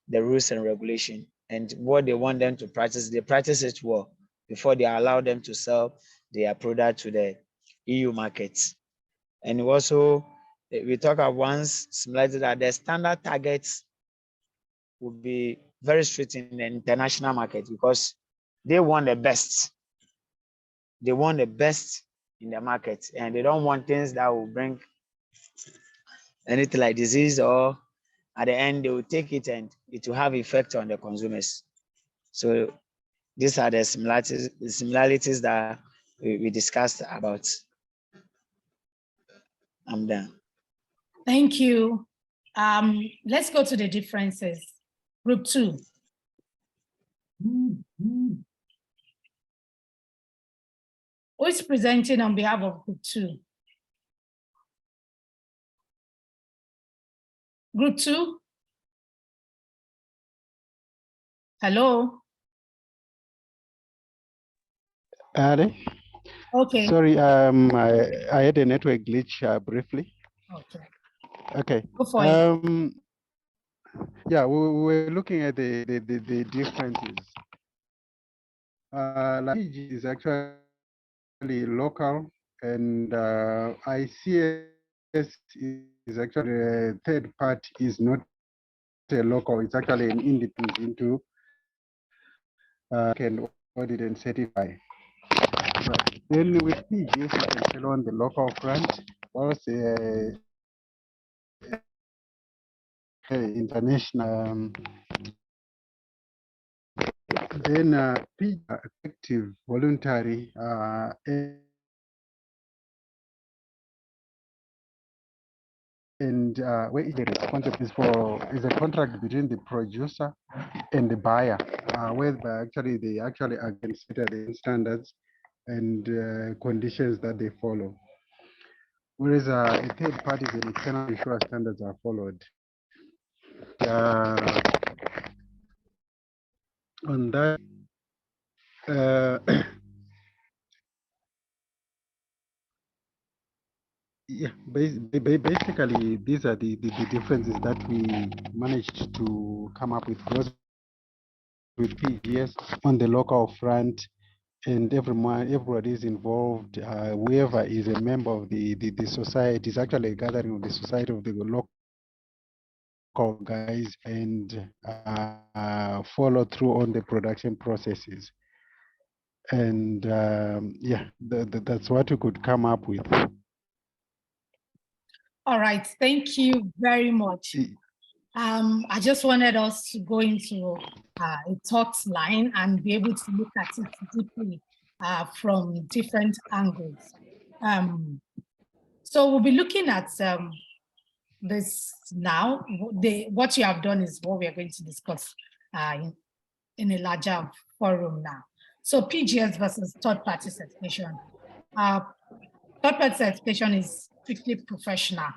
the rules and regulation, and what they want them to practice, they practice it well before they allow them to sell their product to the EU markets. And also, we talk about once similarity that the standard targets will be very strict in the international market because they want the best. They want the best in the market, and they don't want things that will bring anything like disease, or at the end they will take it and it will have effect on the consumers. So these are the similarities that we discussed about. I'm done. Thank you. Let's go to the differences. Group 2. Who is presenting on behalf of Group 2? Group 2? Hello? Ali? Okay. Sorry, I had a network glitch briefly. Okay. Okay. Go for it. Yeah, we were looking at the differences. Like is actually local, and ICS is actually a third party, is not a local, it's actually an independent into can audit and certify. But then with PGS, you can tell on the local front, whilst international, then effective, voluntary, and where the responsibility is a contract between the producer and the buyer. whereby actually they actually again set the standards and conditions that they follow. Whereas a third party can cannot ensure standards are followed. On that, yeah, basically these are the differences that we managed to come up with because with PGS on the local front, and everybody is involved. Whoever is a member of the society is actually a gathering of the society of the local guys and follow through on the production processes. And yeah, that's what we could come up with. All right, thank you very much. I just wanted us to go into a thought line and be able to look at it deeply from different angles. So we'll be looking at this now. What you have done is what we are going to discuss in a larger forum now. So PGS versus third-party certification. Third-party certification is strictly professional,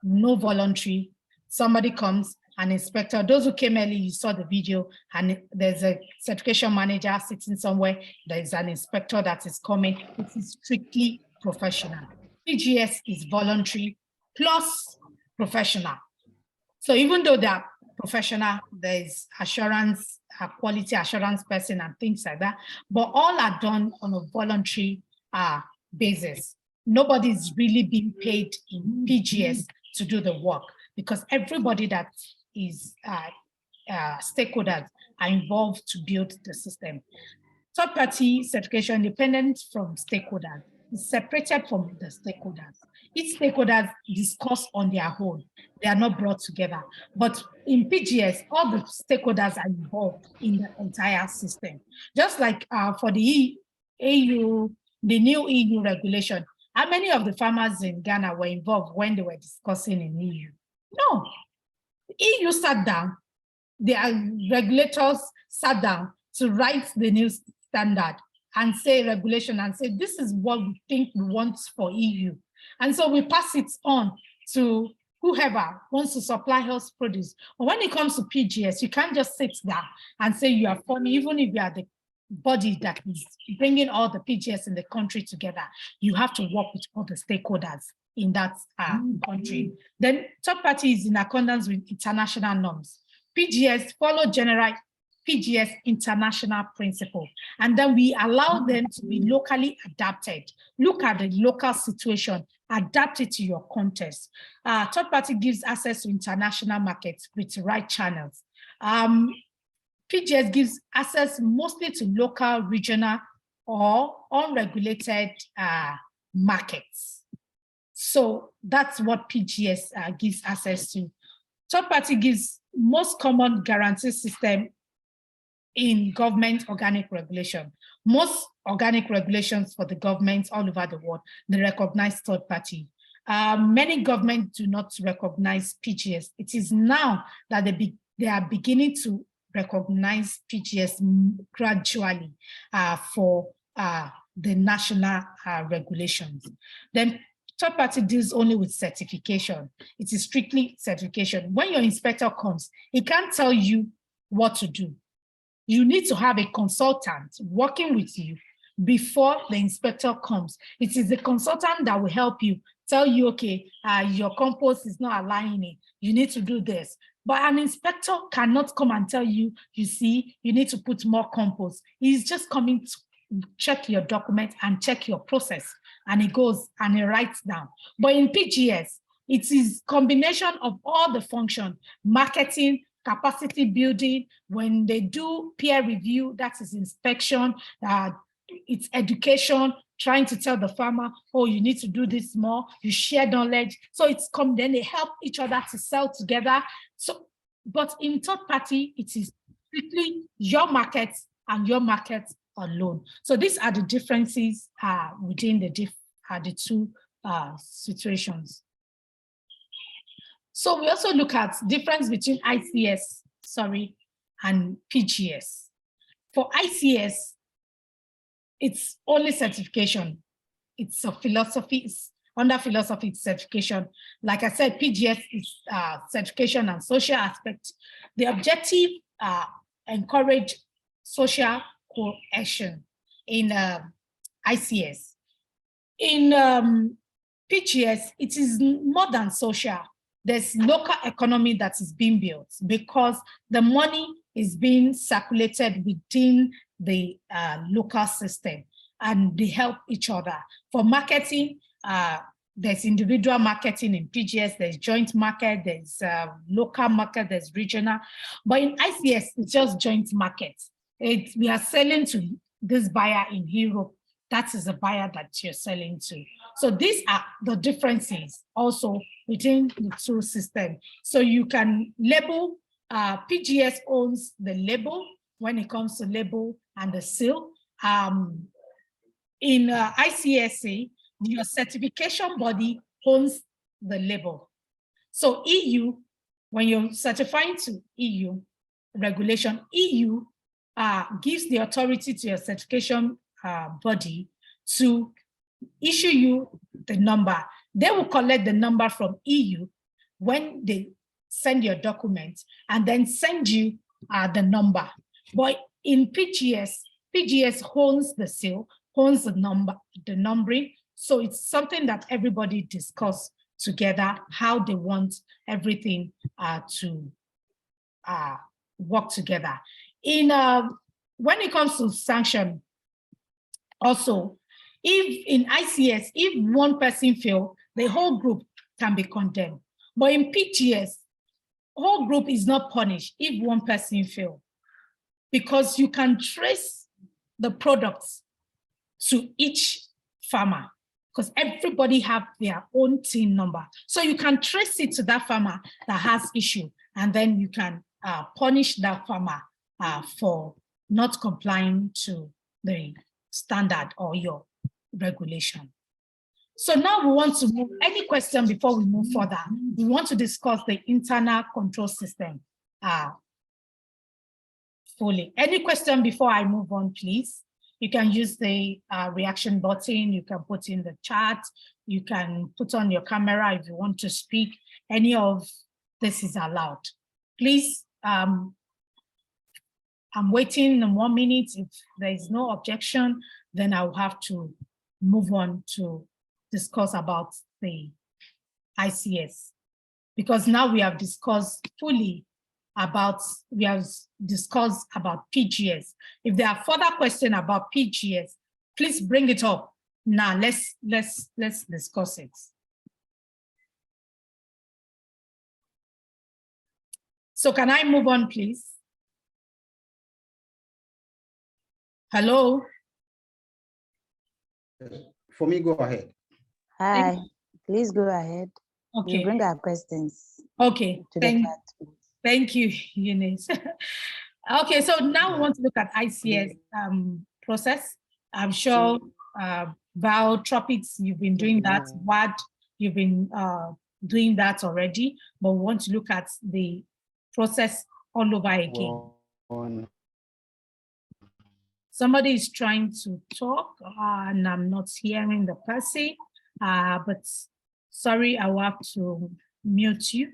no voluntary. Somebody comes, an inspector. Those who came early, you saw the video, and there's a certification manager sitting somewhere. There's an inspector that is coming. It is strictly professional. PGS is voluntary plus professional. So even though they are professional, there's assurance, a quality assurance person and things like that, but all are done on a voluntary basis. Nobody is really being paid in PGS to do the work because everybody that is stakeholders are involved to build the system. Third-party certification, independent from stakeholders, is separated from the stakeholders. Each stakeholders discuss on their own. They are not brought together. But in PGS, all the stakeholders are involved in the entire system. Just like for the EU, the new EU regulation, how many of the farmers in Ghana were involved when they were discussing in EU? No. The EU sat down, the regulators sat down to write the new standard and say regulation and say, this is what we think we want for EU. And so we pass it on to whoever wants to supply health produce. But when it comes to PGS, you can't just sit down and say you are forming, even if you are the body that is bringing all the PGS in the country together, you have to work with all the stakeholders in that country. Then third party is in accordance with international norms. PGS follow general PGS international principle, and then we allow them to be locally adapted. Look at the local situation, adapt it to your context. Third party gives access to international markets with the right channels. PGS gives access mostly to local, regional, or unregulated markets. So that's what PGS gives access to. Third party gives most common guarantee system in government organic regulation. Most organic regulations for the governments all over the world, they recognize third party. Many governments do not recognize PGS. It is now that they are beginning to recognize PGS gradually for the national regulations. Then third party deals only with certification. It is strictly certification. When your inspector comes, he can't tell you what to do. You need to have a consultant working with you before the inspector comes. It is the consultant that will help you, tell you, okay, your compost is not aligning. You need to do this. But an inspector cannot come and tell you, you see, you need to put more compost. He's just coming to check your document and check your process. And he goes and he writes down. But in PGS, it is combination of all the function, marketing, capacity building. When they do peer review, that is inspection, it's education, trying to tell the farmer, oh, you need to do this more, you share knowledge. So it's then they help each other to sell together. So, but in third party, it is strictly your market and your market alone. So these are the differences within the two situations. So we also look at difference between ICS, and PGS. For ICS, it's only certification. It's a philosophy, it's under philosophy, it's certification. Like I said, PGS is certification and social aspect. The objective encourage social cohesion in ICS. In PGS, it is more than social. There's local economy that is being built because the money is being circulated within the local system and they help each other. For marketing, there's individual marketing in PGS, there's joint market, there's local market, there's regional. But in ICS, it's just joint market. We are selling to this buyer in Europe. That is the buyer that you're selling to. So these are the differences also within the two systems. So you can label, PGS owns the label when it comes to label and the seal. In ICSA, your certification body owns the label. So EU, when you're certifying to EU regulation, EU gives the authority to your certification body to issue you the number. They will collect the number from EU when they send your document and then send you the number. But in PGS, PGS owns the seal, owns the number, the numbering. So it's something that everybody discuss together, how they want everything to work together. When it comes to sanction, also, if in ICS, if one person fail, the whole group can be condemned. But in PGS, whole group is not punished if one person fail, because you can trace the products to each farmer, because everybody have their own TIN number. So you can trace it to that farmer that has issue, and then you can punish that farmer for not complying to the standard or your regulation. So now we want to move, any question before we move further? We want to discuss the internal control system fully. Any question before I move on, please? You can use the reaction button, you can put in the chat, you can put on your camera if you want to speak. Any of this is allowed. Please, I'm waiting 1 minute. If there is no objection, then I'll have to move on to discuss about the ICS. Because now we have discussed fully about, we have discussed about PGS. If there are further questions about PGS, please bring it up. Now let's discuss it. So can I move on, please? Hello? For me, go ahead. Hi, please go ahead. Okay. We bring our questions. Okay, to the chat. thank you, Eunice. Okay, so now we want to look at ICS process. I'm sure Val, Tropics, you've been doing that. WAD, you've been doing that already, but we want to look at the process all over again. Somebody is trying to talk and I'm not hearing the person, but sorry, I will have to mute you.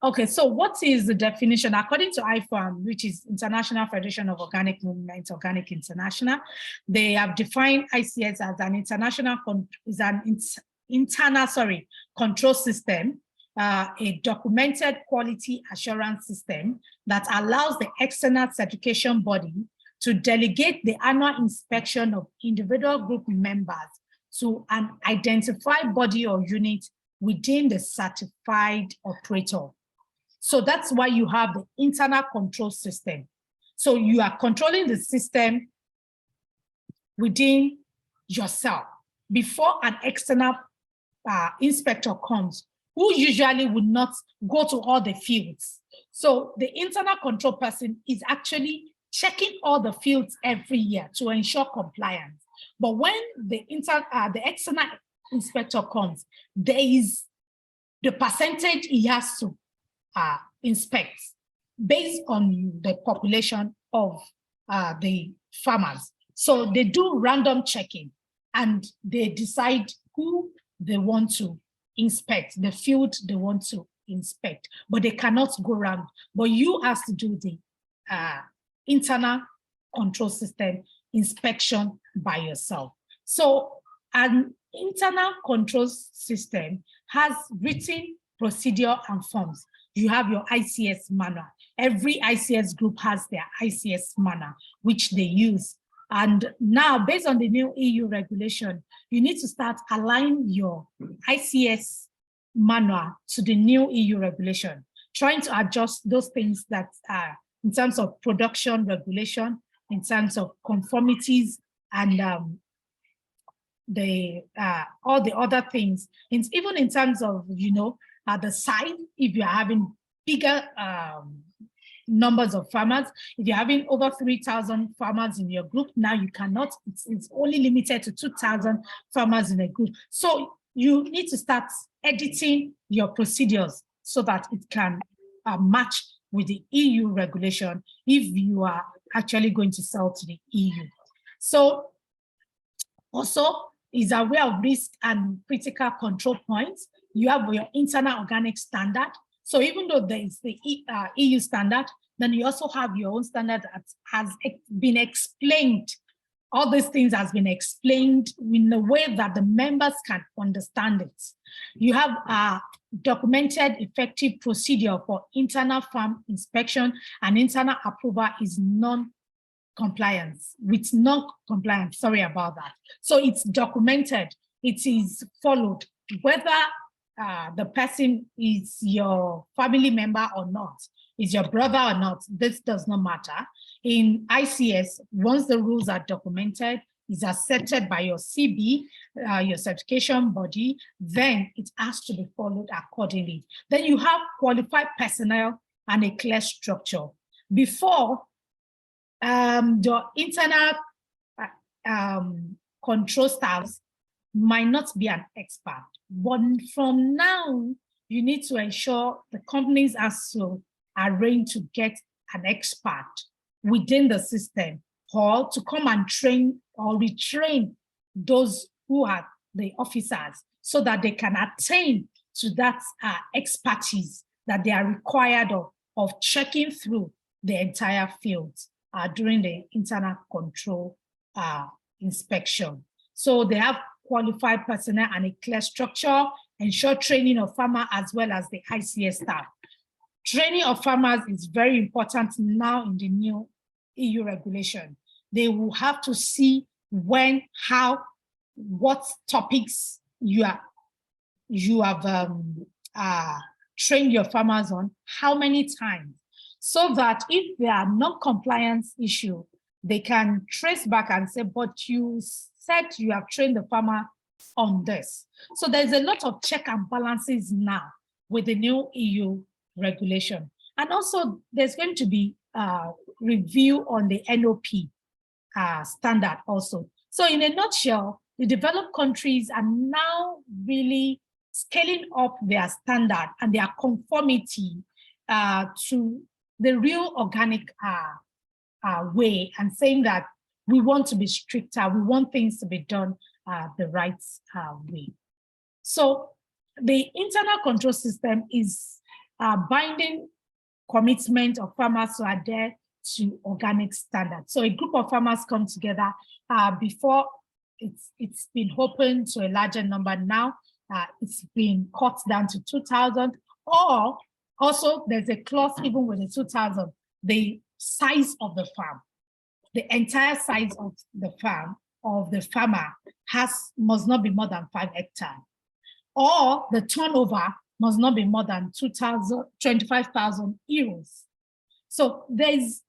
Okay, so what is the definition? According to IFAM, which is International Federation of Organic Movement, Organic International, they have defined ICS as an international, control system, a documented quality assurance system that allows the external certification body to delegate the annual inspection of individual group members to an identified body or unit within the certified operator. So that's why you have the internal control system. So you are controlling the system within yourself before an external inspector comes, who usually would not go to all the fields. So the internal control person is actually checking all the fields every year to ensure compliance. But when the external inspector comes, there is the percentage he has to inspect based on the population of the farmers. So they do random checking and they decide who they want to inspect, the field they want to inspect, but they cannot go around. But you have to do the internal control system inspection by yourself. So an internal control system has written procedure and forms. You have your ICS manual. Every ICS group has their ICS manual, which they use. And now, based on the new EU regulation, you need to start aligning your ICS manual to the new EU regulation, trying to adjust those things that are in terms of production regulation, in terms of conformities, and all the other things. Even in terms of, the size, if you're having bigger numbers of farmers, if you're having over 3,000 farmers in your group, now you cannot, it's only limited to 2,000 farmers in a group. So you need to start editing your procedures so that it can match with the EU regulation if you are actually going to sell to the EU. So also is aware of risk and critical control points. You have your internal organic standard. So even though there is the EU standard, then you also have your own standard that has been explained. All these things has been explained in a way that the members can understand it. You have a documented effective procedure for internal farm inspection, and internal approval is non-compliance, with non-compliance, sorry about that. So it's documented, it is followed, whether the person is your family member or not, is your brother or not, this does not matter. In ICS, once the rules are documented, is accepted by your CB, your certification body, then it has to be followed accordingly. Then you have qualified personnel and a clear structure. Before, your internal control staffs might not be an expert, but from now, you need to ensure the companies also arrange to get an expert within the system, or to come and train or retrain those who are the officers, so that they can attain to that expertise that they are required of checking through the entire field during the internal control inspection. So they have qualified personnel and a clear structure, ensure training of farmers as well as the ICS staff. Training of farmers is very important now in the new EU regulation. They will have to see when, how, what topics you have trained your farmers on, how many times, so that if there are non-compliance issue, they can trace back and say, but you said you have trained the farmer on this. So there's a lot of check and balances now with the new EU regulation. And also there's going to be a review on the NOP standard also. So in a nutshell, the developed countries are now really scaling up their standard and their conformity to the real organic way, and saying that we want to be stricter, we want things to be done the right way. So the internal control system is a binding commitment of farmers to adhere to organic standards. So a group of farmers come together before it's been open to a larger number. Now it's been cut down to 2,000, or also there's a clause even with the 2,000, the size of the farm, the entire size of the farm of the farmer must not be more than 5 hectares, or the turnover must not be more than 25,000 euros. So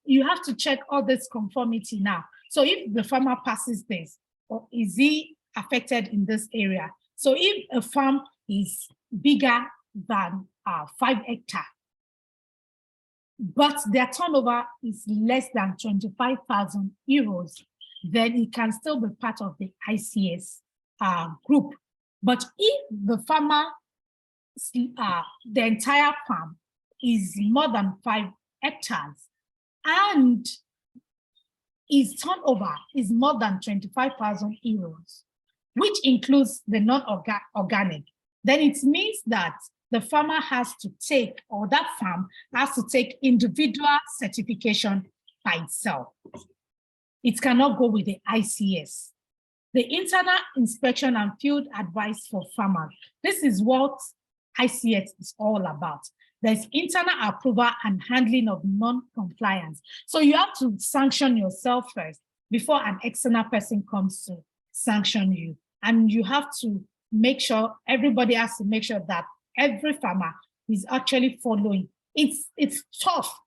you have to check all this conformity now. So if the farmer passes this, or is he affected in this area? So if a farm is bigger than 5 hectares, but their turnover is less than 25,000 euros, then it can still be part of the ICS group. But if the farmer, the entire farm is more than 5 hectares, and his turnover is more than 25,000 euros, which includes the non-organic, then it means that the farmer has to take, or that farm has to take individual certification by itself. It cannot go with the ICS. The internal inspection and field advice for farmers. This is what ICS is all about. There's internal approval and handling of non-compliance. So you have to sanction yourself first before an external person comes to sanction you. And you have to make sure, everybody has to make sure that every farmer is actually following. It's tough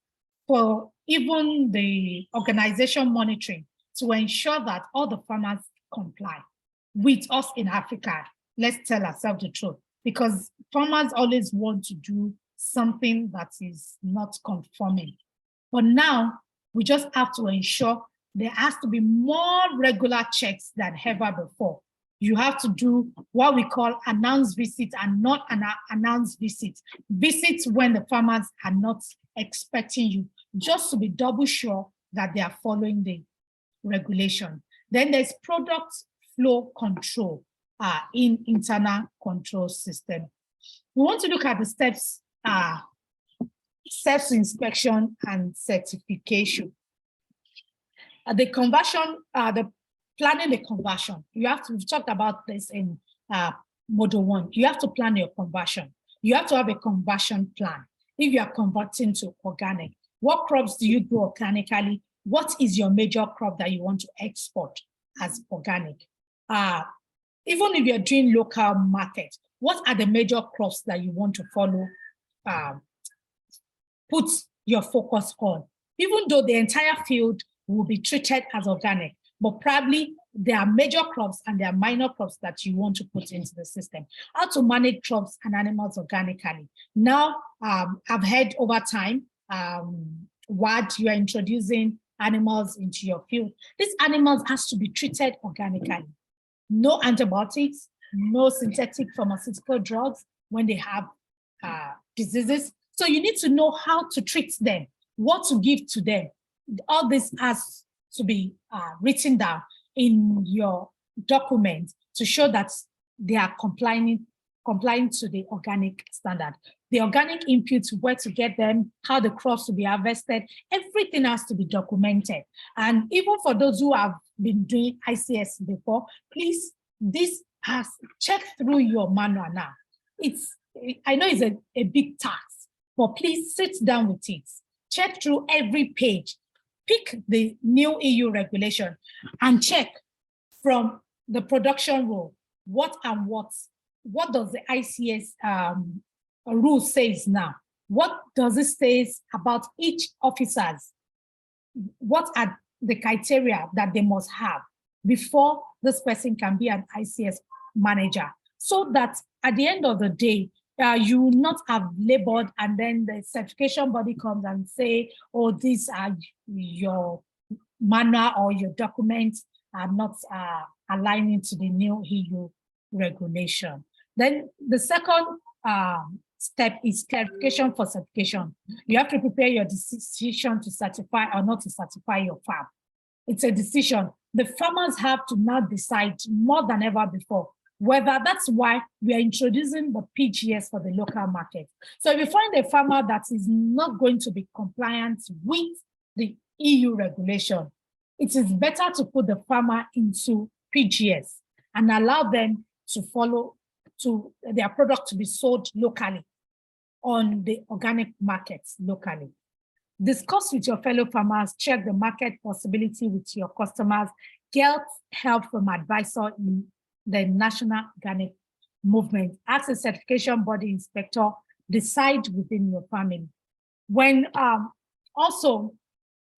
for even the organization monitoring to ensure that all the farmers comply. With us in Africa, let's tell ourselves the truth, because farmers always want to do something that is not conforming. But now we just have to ensure there has to be more regular checks than ever before. You have to do what we call announced visits and not announced visits. Visits when the farmers are not expecting you, just to be double sure that they are following the regulation. Then there's product flow control in internal control system. We want to look at the steps inspection and certification. The conversion, the planning the conversion. You have to, we've talked about this in module 1. You have to plan your conversion. You have to have a conversion plan. If you are converting to organic, what crops do you grow organically? What is your major crop that you want to export as organic? Even if you're doing local market, what are the major crops that you want to follow? Put your focus on. Even though the entire field will be treated as organic, but probably there are major crops and there are minor crops that you want to put into the system. How to manage crops and animals organically. Now, I've heard over time, what you are introducing animals into your field. These animals has to be treated organically. No antibiotics, no synthetic pharmaceutical drugs when they have diseases. So you need to know how to treat them, what to give to them. All this has to be written down in your document to show that they are complying to the organic standard. The organic inputs, where to get them, how the crops to be harvested, everything has to be documented. And even for those who have been doing ICS before, please, this has checked through your manual now. I know it's a big task, but please sit down with it. Check through every page. Pick the new EU regulation and check from the production rule, what does the ICS rule says now? What does it say about each officers? What are the criteria that they must have before this person can be an ICS manager? So that at the end of the day, you will not have labored and then the certification body comes and say, oh, these are your manual or your documents are not aligning to the new EU regulation. Then the second step is clarification for certification. You have to prepare your decision to certify or not to certify your farm. It's a decision. The farmers have to now decide more than ever before whether. That's why we are introducing the PGS for the local market. So if you find a farmer that is not going to be compliant with the EU regulation, it is better to put the farmer into PGS and allow them to follow to their product to be sold locally on the organic markets locally. Discuss with your fellow farmers, check the market possibility with your customers, get help from advisor in the national organic movement. Ask a certification body inspector, decide within your family. When also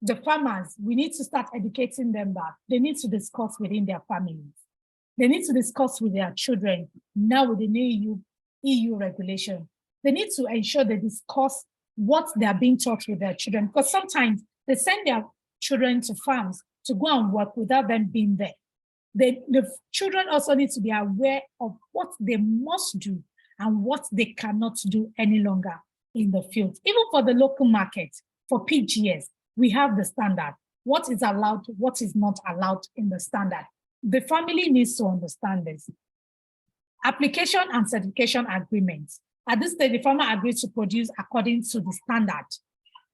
the farmers, we need to start educating them that they need to discuss within their families. They need to discuss with their children now with the new EU regulation. They need to ensure they discuss what they are being taught with their children, because sometimes they send their children to farms to go and work without them being there. The children also need to be aware of what they must do and what they cannot do any longer in the field. Even for the local market, for PGS, we have the standard. what is allowed, what is not allowed in the standard. The family needs to understand this. Application and certification agreements. At this stage, the farmer agrees to produce according to the standard.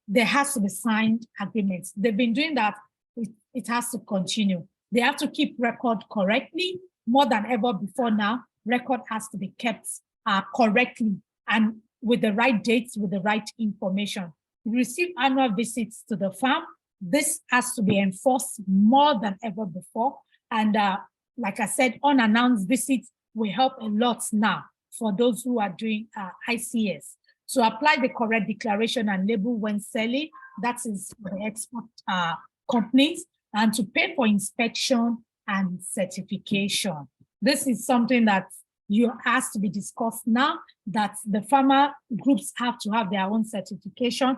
There has to be signed agreements. They've been doing that. It has to continue. They have to keep record correctly. More than ever before now, record has to be kept correctly and with the right dates, with the right information. We receive annual visits to the farm. This has to be enforced more than ever before. And like I said, unannounced visits will help a lot now for those who are doing ICS. To apply the correct declaration and label when selling, that is for the export companies, and to pay for inspection and certification. This is something that has to be discussed now, that the farmer groups have to have their own certification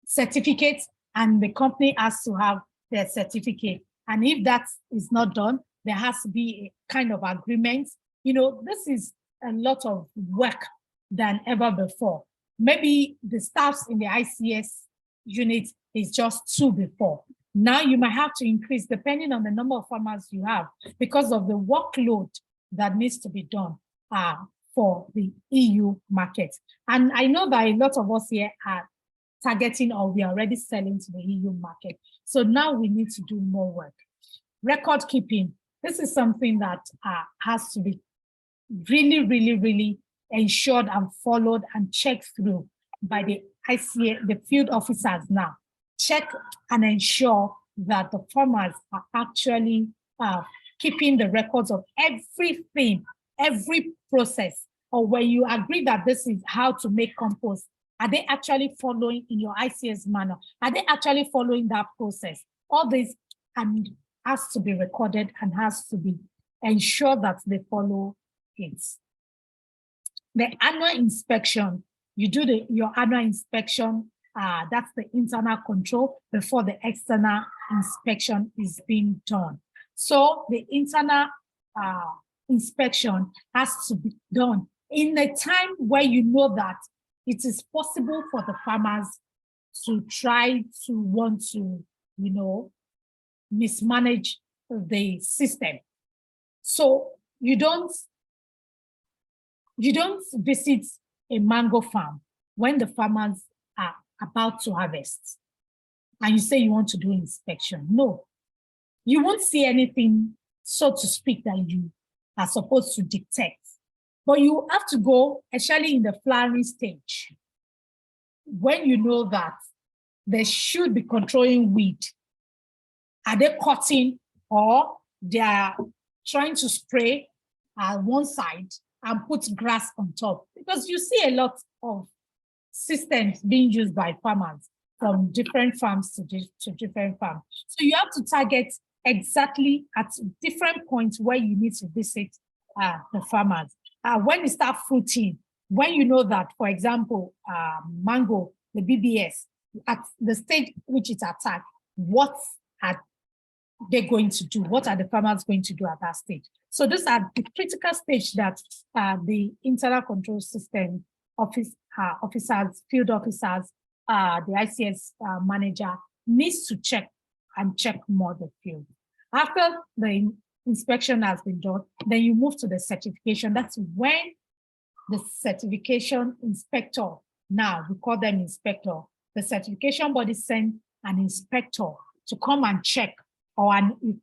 certificates, and the company has to have their certificate. And if that is not done, there has to be a kind of agreement. You know, this is a lot of work than ever before. Maybe the staffs in the ICS unit is just 2 before. Now you might have to increase depending on the number of farmers you have because of the workload that needs to be done for the EU market. And I know that a lot of us here are targeting, or we are already selling to the EU market. So now we need to do more work. Record keeping. This is something that has to be really, really, really ensured and followed and checked through by the ICA, the field officers now. Check and ensure that the farmers are actually keeping the records of everything, every process, or when you agree that this is how to make compost, are they actually following in your ICS manner? Are they actually following that process? All this and has to be recorded and has to be ensured that they follow it. The annual inspection, you do your annual inspection, that's the internal control before the external inspection is being done. So the internal inspection has to be done in a time where you know that it is possible for the farmers to try to want to, you know, mismanage the system. So you don't visit a mango farm when the farmers are about to harvest and you say you want to do inspection. No, you won't see anything, so to speak, that you are supposed to detect. But you have to go, especially in the flowering stage, when you know that they should be controlling weed. Are they cutting, or they are trying to spray one side and put grass on top? Because you see a lot of systems being used by farmers from different farms to different farms. So you have to target exactly at different points where you need to visit the farmers. When you start fruiting, when you know that, for example, mango, the BBS, at the stage which it's attacked, what are they going to do? What are the farmers going to do at that stage? So these are the critical stage that the internal control system officers, field officers, the ICS manager needs to check and check more the field. After the inspection has been done, then you move to the certification. That's when the certification inspector, now we call them inspector, the certification body sends an inspector to come and check, or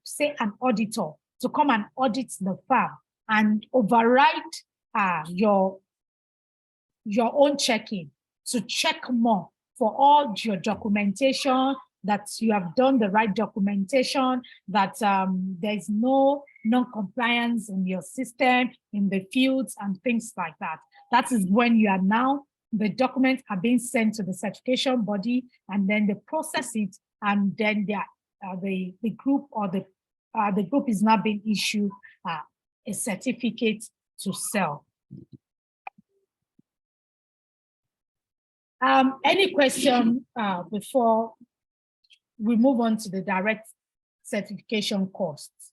say an auditor to come and audit the farm and override your own checking, to check more for all your documentation, that you have done the right documentation, that there's no non-compliance in your system, in the fields and things like that. That is when you are now, the documents are being sent to the certification body, and then they process it, and then the group or the group is now being issued a certificate to sell. Any question before we move on to the direct certification costs?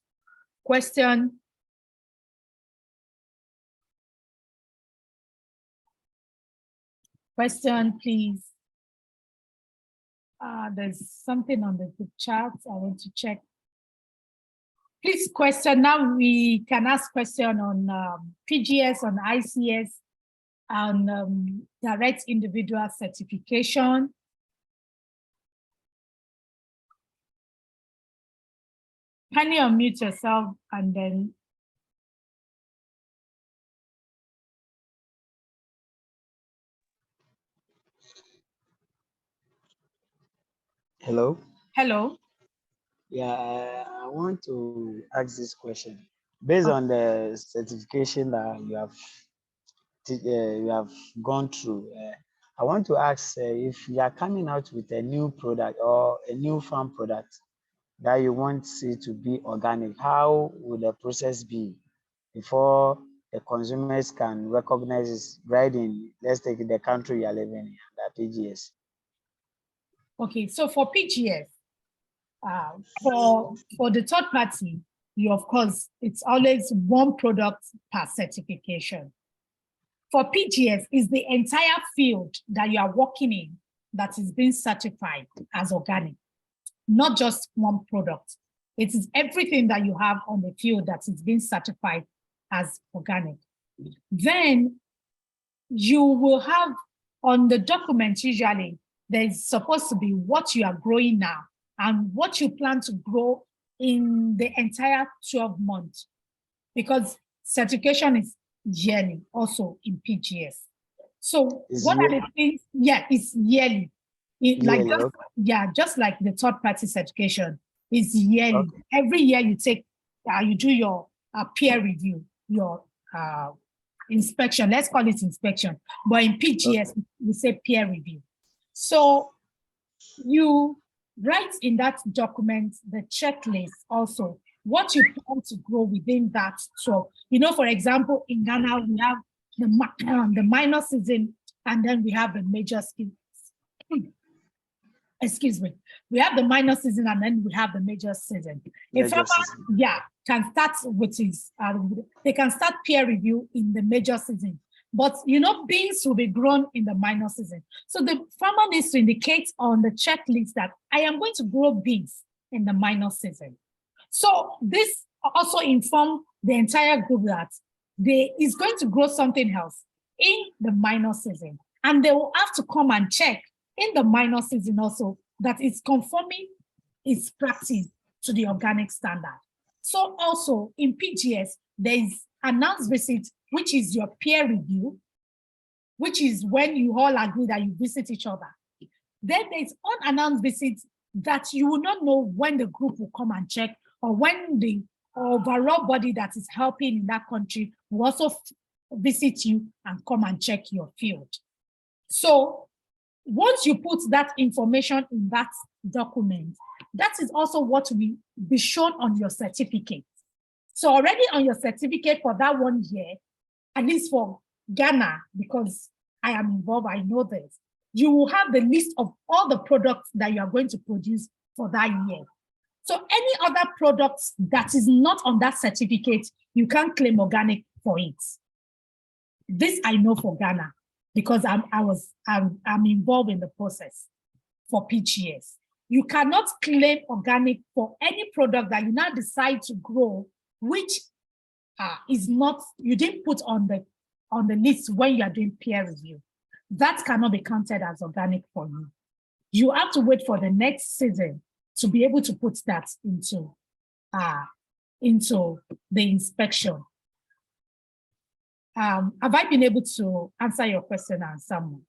Question? Question, please. There's something on the group chat. I want to check. Please question. Now we can ask question on PGS, on ICS, and direct individual certification. Can you unmute yourself and then? Hello. Hello. Yeah, I want to ask this question based on the certification that you have gone through. I want to ask if you are coming out with a new product or a new farm product that you want it to be organic, how would the process be before the consumers can recognize it right in, let's take the country you are living in, that PGS? Okay, so for PGS, for the third party, you of course, it's always one product per certification. For PGS, is the entire field that you are working in that is being certified as organic, not just one product. It is everything that you have on the field that is being certified as organic. Then you will have on the document, usually, there's supposed to be what you are growing now and what you plan to grow in the entire 12 months, because certification is yearly also in PGS. So what are the things? Yeah, it's yearly. Like just, yeah, just like the third party certification is yearly. Okay. Every year you take, you do your peer review, your inspection. Let's call it inspection, but in PGS we say peer review. So you write in that document the checklist also, what you plan to grow within that. So, you know, for example, in Ghana, we have the minor season, and then we have the major season. Excuse me. We have the minor season, and then we have the major season. If farmer, yeah, can start with his, they can start peer review in the major season. But, you know, beans will be grown in the minor season. So the farmer needs to indicate on the checklist that I am going to grow beans in the minor season. So this also informs the entire group that they is going to grow something else in the minor season. And they will have to come and check in the minor season also that it's conforming its practice to the organic standard. So also in PGS, there is announced visit, which is your peer review, which is when you all agree that you visit each other. Then there's unannounced visits that you will not know when the group will come and check, or when the overall body that is helping in that country will also visit you and come and check your field. So once you put that information in that document, that is also what will be shown on your certificate. So already on your certificate for that 1 year, at least for Ghana, because I am involved, I know this, you will have the list of all the products that you are going to produce for that year. So any other products that is not on that certificate, you can't claim organic for it. This I know for Ghana, because I'm involved in the process for PGS. You cannot claim organic for any product that you now decide to grow, which is not, you didn't put on the list when you are doing peer review. That cannot be counted as organic for you. You have to wait for the next season to be able to put that into the inspection. Have I been able to answer your question, Samuel?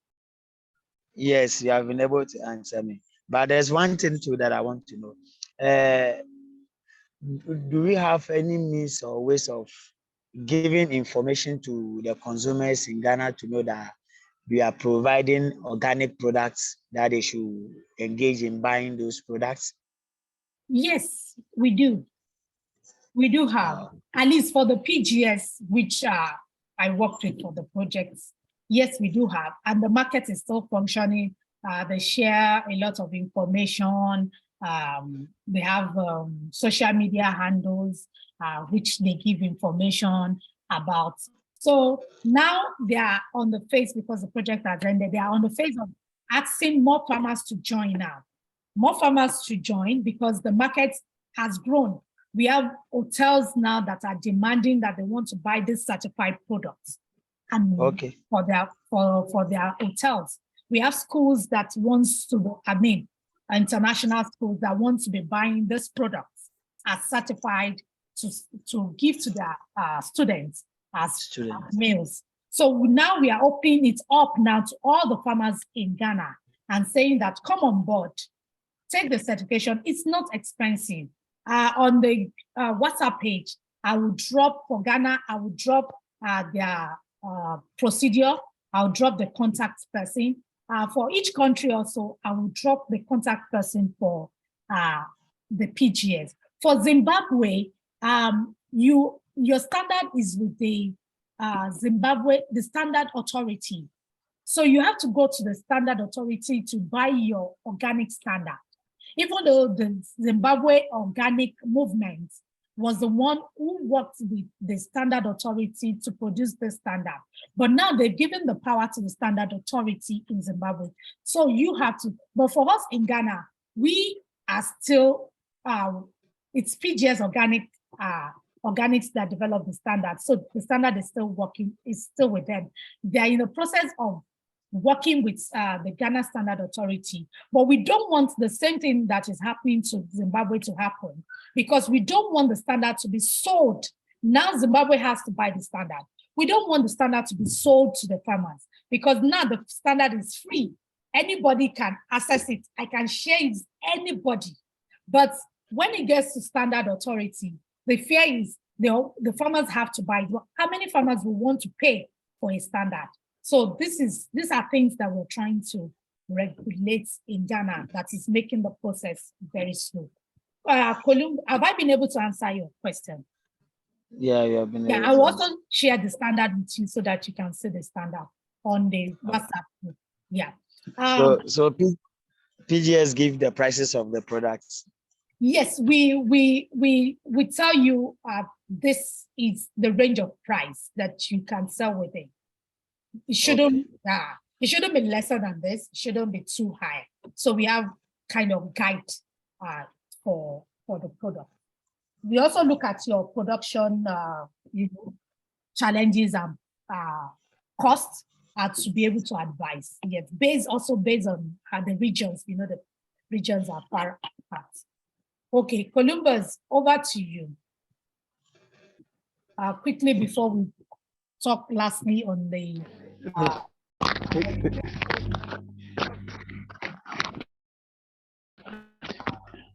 Yes, you have been able to answer me. But there's one thing too that I want to know. Do we have any means or ways of giving information to the consumers in Ghana to know that we are providing organic products, that they should engage in buying those products? Yes, we do. We do have, at least for the PGS, which I worked with for the projects. Yes, we do have, and the market is still functioning. They share a lot of information. They have social media handles, which they give information about. So now they are on the phase, because the project has ended, they are on the phase of asking more farmers to join now. more farmers to join because the market has grown. We have hotels now that are demanding that they want to buy this certified products and Okay. for their hotels. We have schools that wants to, international schools that want to be buying this products as certified to give to their students as meals. So now we are opening it up now to all the farmers in Ghana and saying that come on board, take the certification. It's not expensive. On the WhatsApp page, I will drop for Ghana, I will drop their procedure. I'll drop the contact person. For each country also, I will drop the contact person for the PGS. For Zimbabwe, your standard is with the Zimbabwe, the standard authority. So you have to go to the standard authority to buy your organic standard. Even though the Zimbabwe organic movement was the one who worked with the standard authority to produce the standard. But now they've given the power to the standard authority in Zimbabwe. So you have to, but for us in Ghana, we are still, it's PGS organics that develop the standard. So the standard is still working, is still with them. They're in the process of working with the Ghana Standard Authority, but we don't want the same thing that is happening to Zimbabwe to happen because we don't want the standard to be sold. Now Zimbabwe has to buy the standard. We don't want the standard to be sold to the farmers because now the standard is free. Anybody can access it. I can share it with anybody. But when it gets to standard authority, the fear is the farmers have to buy it. How many farmers will want to pay for a standard? So these are things that we're trying to regulate in Ghana that is making the process very slow. Colum, have I been able to answer your question? Yeah, you have been able I will to also share the standard with you so that you can see the standard on the WhatsApp group. Yeah. So PGS give the prices of the products. Yes, we tell you this is the range of price that you can sell within. It shouldn't be lesser than this. It shouldn't be too high. So we have kind of guide for the product. We also look at your production challenges and costs to be able to advise. Yes, based on the regions. The regions are far apart. Okay, Columbus, over to you. Quickly before we talk lastly on the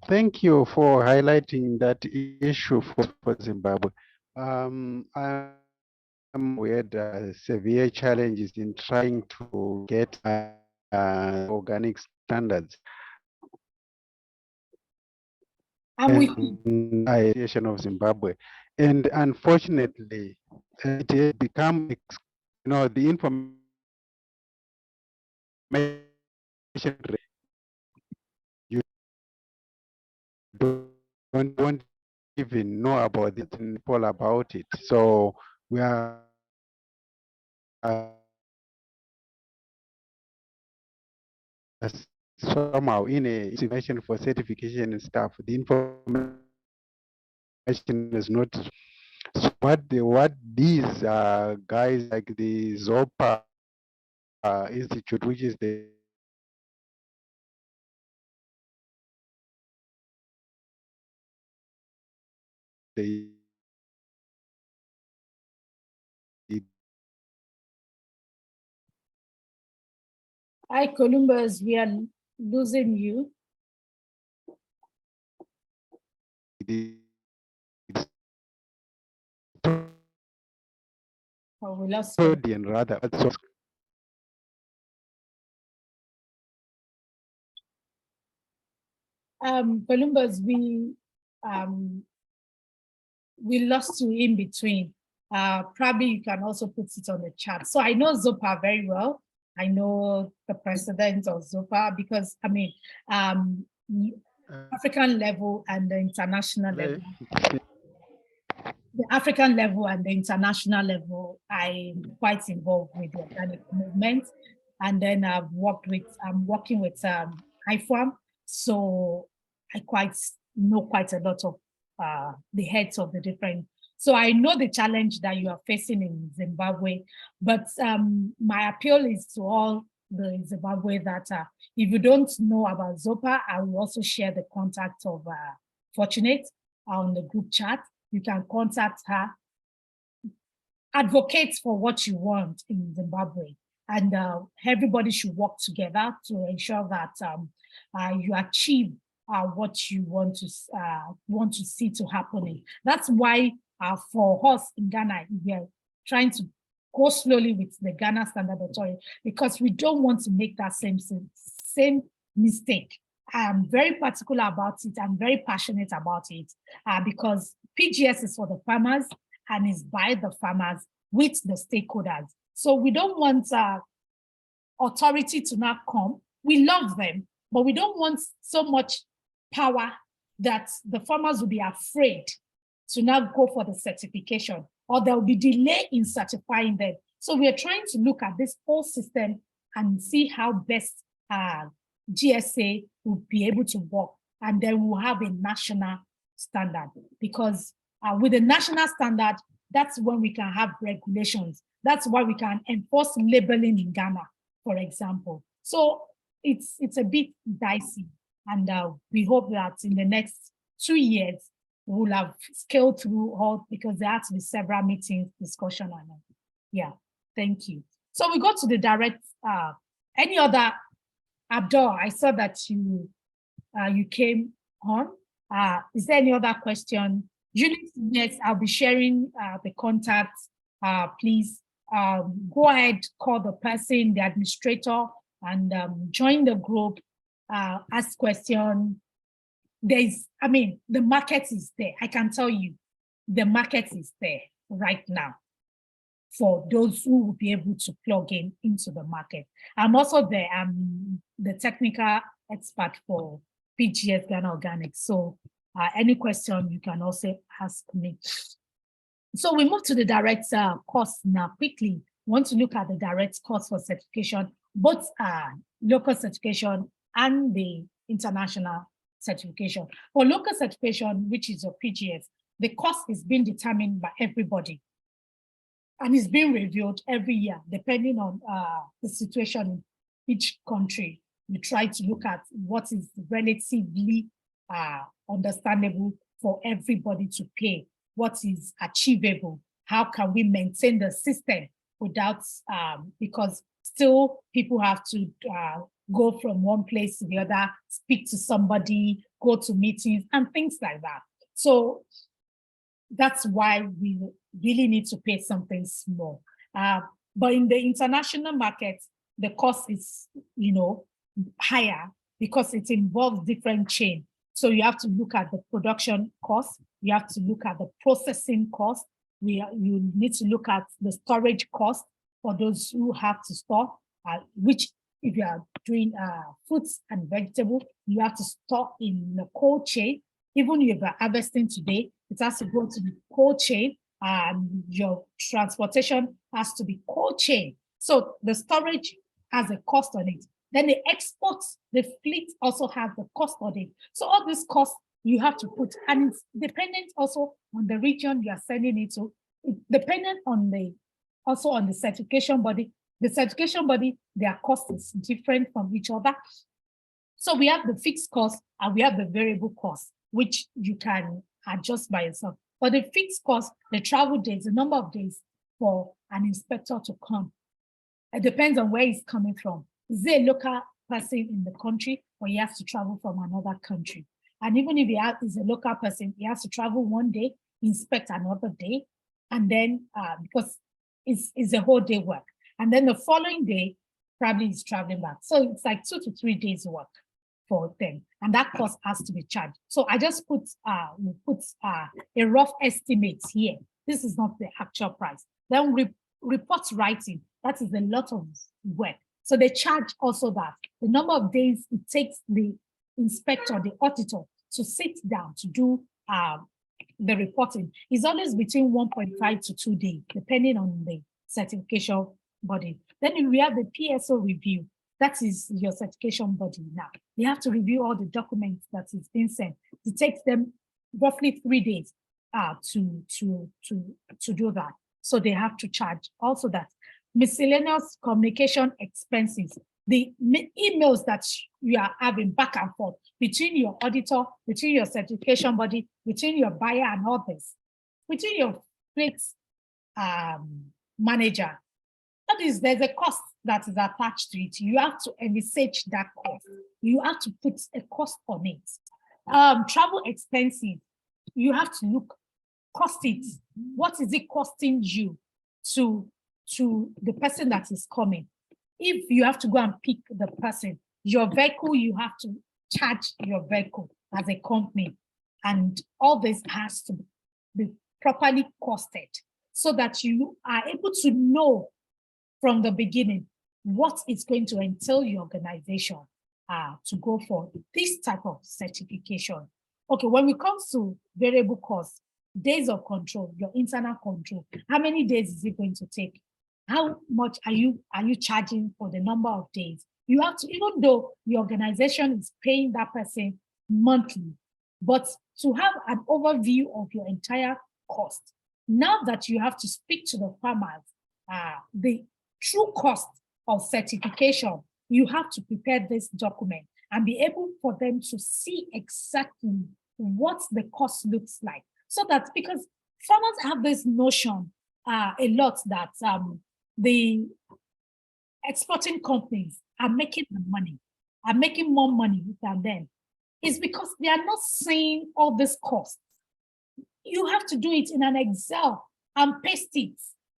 Thank you for highlighting that issue for Zimbabwe. I'm we had severe challenges in trying to get organic standards. And Association of Zimbabwe, and unfortunately, it has become, the information you don't even know about it and people about it. So we are somehow in a situation for certification and stuff. The information is not what these guys like the Zopa Institute, which is the Hi, Columbus, we are losing you. Oh, we lost you. Rather. Columbus, we lost you in between. Probably you can also put it on the chat. So I know Zopa very well. I know the president of Zopa because African level and the international level. The African level and the international level, I'm quite involved with the organic movement. And then I'm working with IFAM. So I know quite a lot of the heads of the different. So I know the challenge that you are facing in Zimbabwe, but my appeal is to all the Zimbabwe that if you don't know about Zopa, I will also share the contact of Fortunate on the group chat. You can contact her. Advocate for what you want in Zimbabwe, and everybody should work together to ensure that you achieve what you want to see to happening. That's why for us in Ghana, we are trying to go slowly with the Ghana Standard Authority, because we don't want to make that same mistake. I am very particular about it. I'm very passionate about it because PGS is for the farmers and is by the farmers with the stakeholders. So we don't want authority to not come. We love them, but we don't want so much power that the farmers will be afraid to not go for the certification, or there will be delay in certifying them. So we are trying to look at this whole system and see how best GSA will be able to work. And then we'll have a national standard, because with a national standard, that's when we can have regulations. That's why we can enforce labeling in Ghana, for example. So it's a bit dicey. And we hope that in the next 2 years, we'll have scaled through all, because there have to be several meetings, discussion, and yeah, thank you. So we go to the direct, any other, Abdul, I saw that you came on. Is there any other question? Yes, I'll be sharing the contacts. Please go ahead, call the person, the administrator, and join the group, ask questions. The market is there. I can tell you, the market is there right now for those who will be able to plug into the market. I'm also there. I'm the technical expert for PGS Ghana Organics. So any question you can also ask me. So we move to the direct cost now quickly. We want to look at the direct cost for certification, both local certification and the international certification. For local certification, which is your PGS, the cost is being determined by everybody. And it's being reviewed every year, depending on the situation in each country. You try to look at what is relatively understandable for everybody to pay, what is achievable, how can we maintain the system without, because still people have to go from one place to the other, speak to somebody, go to meetings and things like that. So that's why we really need to pay something small. But in the international market, the cost is, higher because it involves different chain. So you have to look at the production cost. You have to look at the processing cost. You need to look at the storage cost for those who have to store, which if you are doing fruits and vegetables, you have to store in the cold chain. Even if you're harvesting today, it has to go to the cold chain, and your transportation has to be cold chain. So the storage has a cost on it. Then the exports, the fleet also has the cost on it. So all these costs you have to put, and it's dependent also on the region you are sending it to. It's dependent on also on the certification body. The certification body, their cost is different from each other. So we have the fixed cost and we have the variable cost, which you can adjust by yourself. For the fixed cost, the travel days, the number of days for an inspector to come, it depends on where he's coming from. Is there a local person in the country, or he has to travel from another country? And even if he is a local person, he has to travel one day, inspect another day, and then because it's a whole day work. And then the following day, probably he's traveling back. So it's like 2 to 3 days work for them. And that cost has to be charged. So I just put a rough estimate here. This is not the actual price. Then report writing, that is a lot of work. So they charge also that. The number of days it takes the inspector, the auditor, to sit down to do the reporting is always between 1.5 to 2 days, depending on the certification body. Then we have the PSO review. That is your certification body now. They have to review all the documents that is being sent. It takes them roughly 3 days to do that. So they have to charge. Also that miscellaneous communication expenses, the emails that you are having back and forth between your auditor, between your certification body, between your buyer and others, between your fleet manager. That is, there's a cost that is attached to it. You have to envisage that cost. You have to put a cost on it. Travel expenses, you have to look, cost it. What is it costing you to the person that is coming? If you have to go and pick the person, your vehicle, you have to charge your vehicle as a company. And all this has to be properly costed so that you are able to know from the beginning what is going to entail your organization to go for this type of certification. Okay, when it comes to variable costs, days of control, your internal control, how many days is it going to take? How much are you charging for the number of days? You have to, even though the organization is paying that person monthly, but to have an overview of your entire cost. Now that you have to speak to the farmers, the true cost of certification, you have to prepare this document and be able for them to see exactly what the cost looks like. So that, because farmers have this notion a lot that the exporting companies are making the money, are making more money than them. It's because they are not seeing all this cost. You have to do it in an Excel and paste it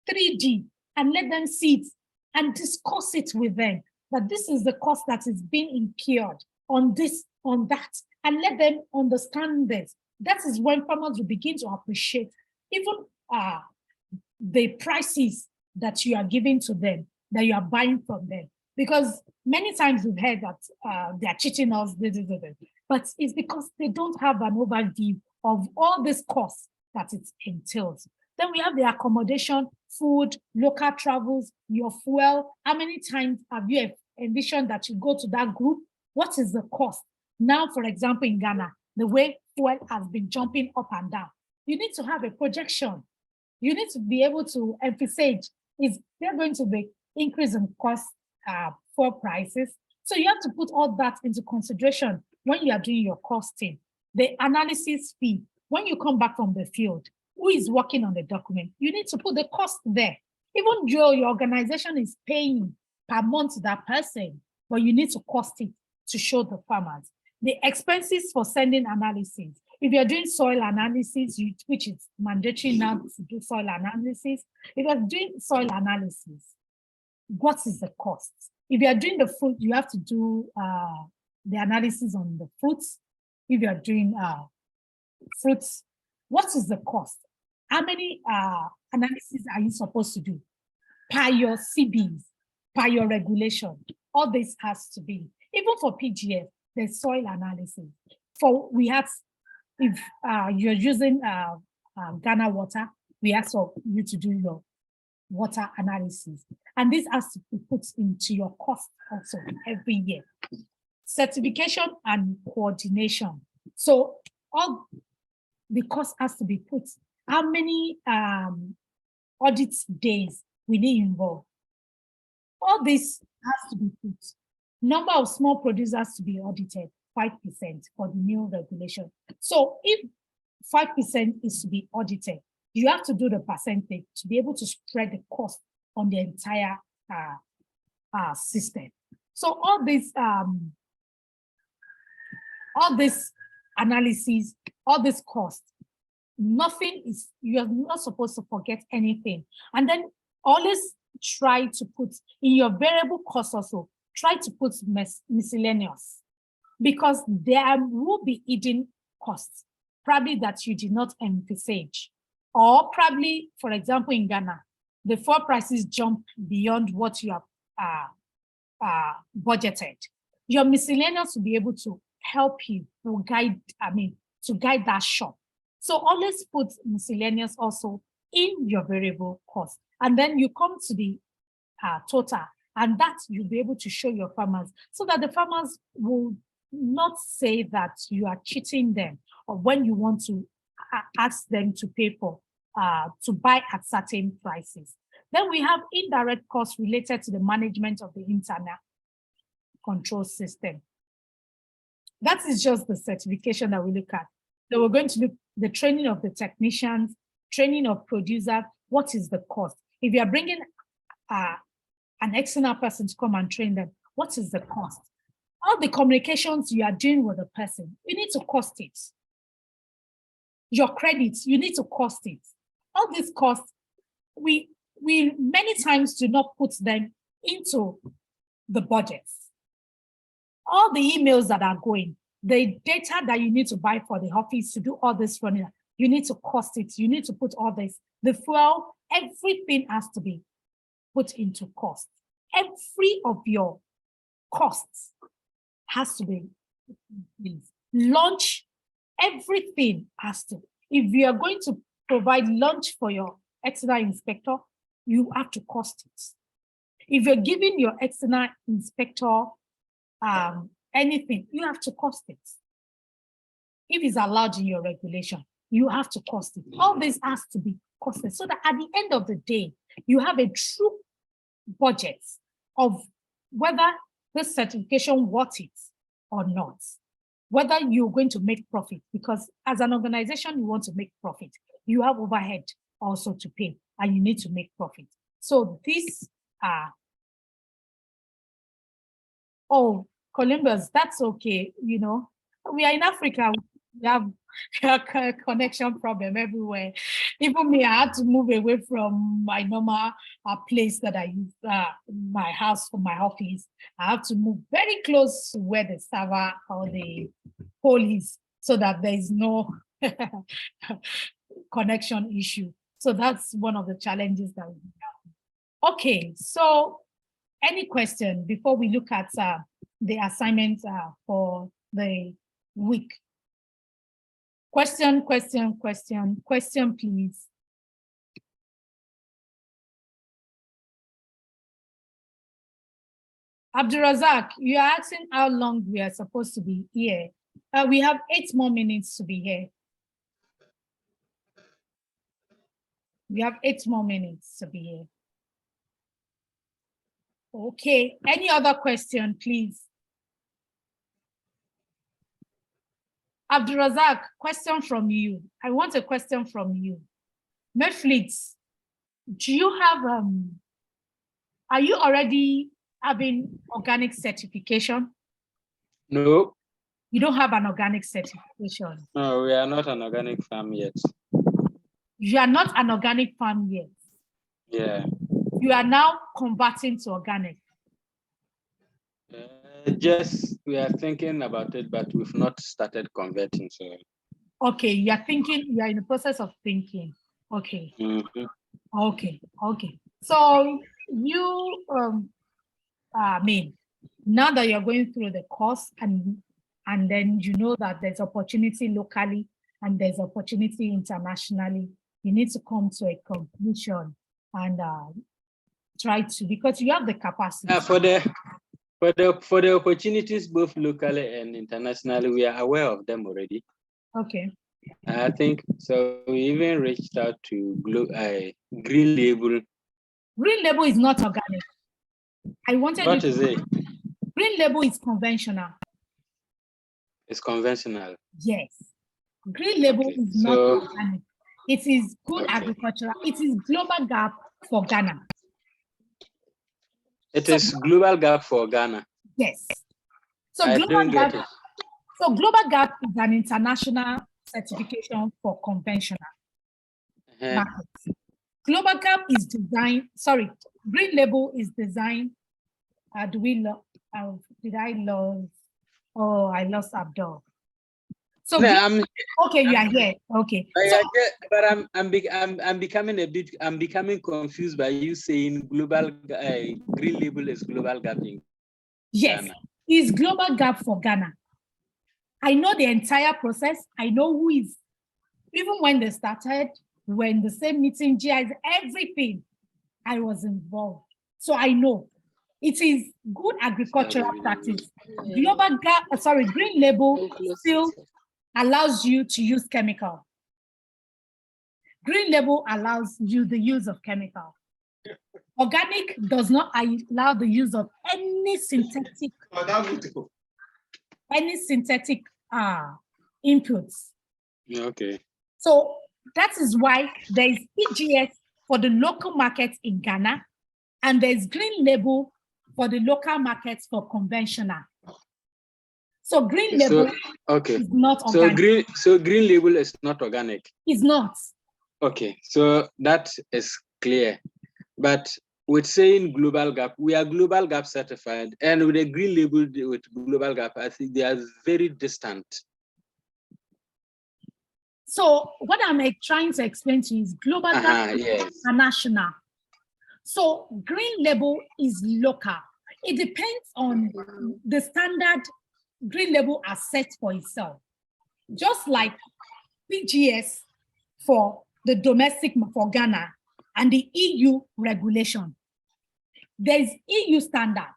3D and let them see it and discuss it with them, that this is the cost that is being incurred on this, on that, and let them understand this. That is when farmers will begin to appreciate even the prices that you are giving to them, that you are buying from them. Because many times we've heard that they are cheating us, but it's because they don't have an overview of all this costs that it entails. Then we have the accommodation, food, local travels, your fuel. How many times have you envisioned that you go to that group? What is the cost? Now, for example, in Ghana, the way fuel has been jumping up and down, you need to have a projection. You need to be able to emphasize, is there going to be increase in cost for prices? So you have to put all that into consideration when you are doing your costing. The analysis fee, when you come back from the field, who is working on the document? You need to put the cost there. Even though your organization is paying per month to that person, but you need to cost it to show the farmers. The expenses for sending analysis. If you're doing soil analysis, which is mandatory now to do soil analysis, if you're doing soil analysis, what is the cost? If you're doing the fruit, you have to do the analysis on the fruits. If you're doing fruits, what is the cost? How many analyses are you supposed to do? Per your CBs, per your regulation, all this has to be. Even for PGF, there's soil analysis. We have, if you're using Ghana water, we ask for you to do your water analysis. And this has to be put into your cost also every year. Certification and coordination. So all the cost has to be put. How many audit days will it involve? All this has to be put. Number of small producers to be audited, 5% for the new regulation. So if 5% is to be audited, you have to do the percentage to be able to spread the cost on the entire system. So all this analysis, all this cost, nothing is, you're not supposed to forget anything. And then always try to put in your variable cost also, try to put miscellaneous, because there will be hidden costs, probably that you did not envisage. Or probably, for example, in Ghana, the fuel prices jump beyond what you have budgeted. Your miscellaneous will be able to help you to guide, to guide that shop. So always put miscellaneous also in your variable cost. And then you come to the total. And that you'll be able to show your farmers so that the farmers will not say that you are cheating them, or when you want to ask them to pay for, to buy at certain prices. Then we have indirect costs related to the management of the internal control system. That is just the certification that we look at. So we're going to look the training of the technicians, training of producers. What is the cost? If you are bringing an external person to come and train them, what is the cost? All the communications you are doing with the person, you need to cost it. Your credits, you need to cost it. All these costs, we many times do not put them into the budgets. All the emails that are going, the data that you need to buy for the office to do all this running, you need to cost it. You need to put all this, the fuel, everything has to be put into cost. Every of your costs has to be lunch. Everything has to. If you are going to provide lunch for your external inspector, you have to cost it. If you're giving your external inspector anything, you have to cost it. If it's allowed in your regulation, you have to cost it. All this has to be costed so that at the end of the day, you have a true budget of whether this certification worth it or not, whether you're going to make profit, because as an organization, you want to make profit. You have overhead also to pay, and you need to make profit. So these are, oh, Columbus, that's okay. You know, we are in Africa. We have a connection problem everywhere. Even me, I had to move away from my normal place that I use, my house for my office. I have to move very close to where the server or the pole is so that there is no connection issue. So that's one of the challenges that we have. Okay, so any question before we look at the assignments for the week? Question, please. Abdurazak, you are asking how long we are supposed to be here. We have 8 more minutes to be here. We have 8 more minutes to be here. Okay, any other question, please? Abdurazak, question from you. I want a question from you. Netflix, do you have, are you already having organic certification? No. You don't have an organic certification? No, we are not an organic farm yet. You are not an organic farm yet? Yeah. You are now converting to organic? Just, we are thinking about it, but we've not started converting. So. Okay, you are thinking, you are in the process of thinking. Okay. Mm-hmm. Okay. So you, now that you're going through the course and then you know that there's opportunity locally and there's opportunity internationally, you need to come to a conclusion and try to, because you have the capacity. For the opportunities both locally and internationally, we are aware of them already. Okay. I think so. We even reached out to Green Label. Green Label is not organic. I wanted. What is it? Green Label is conventional. It's conventional. Yes. Green Label Okay. is not organic. It is good agricultural. It is Global Gap for Ghana. It is Global Gap for Ghana. Yes. So I Global don't Gap. get it. So Global Gap is an international certification for conventional markets. Global Gap is designed. Sorry, Green Label is designed. Did I lose? Oh, I lost Abdul. So No, okay, you are here. Okay. But I'm becoming confused by you saying Global Green Label is Global Gap in yes, Ghana. It's Global Gap for Ghana. I know the entire process. I know who is, even when they started, when the same meeting, GIs, everything, I was involved. So I know. It is good agricultural practice. Green label still allows you to use chemical. Green label allows you the use of chemical. Organic does not allow the use of any synthetic inputs. Okay. So that is why there is PGS for the local markets in Ghana, and there's green label for the local markets for conventional. So green label is not organic. So green label is not organic. It's not. Okay, so that is clear. But with saying Global Gap, we are Global Gap certified, and with a green label with Global Gap, I think they are very distant. So what I'm trying to explain to you is Global Gap is international. So green label is local. It depends on the standard green label are set for itself. Just like PGS for the domestic for Ghana and the EU regulation. There is EU standard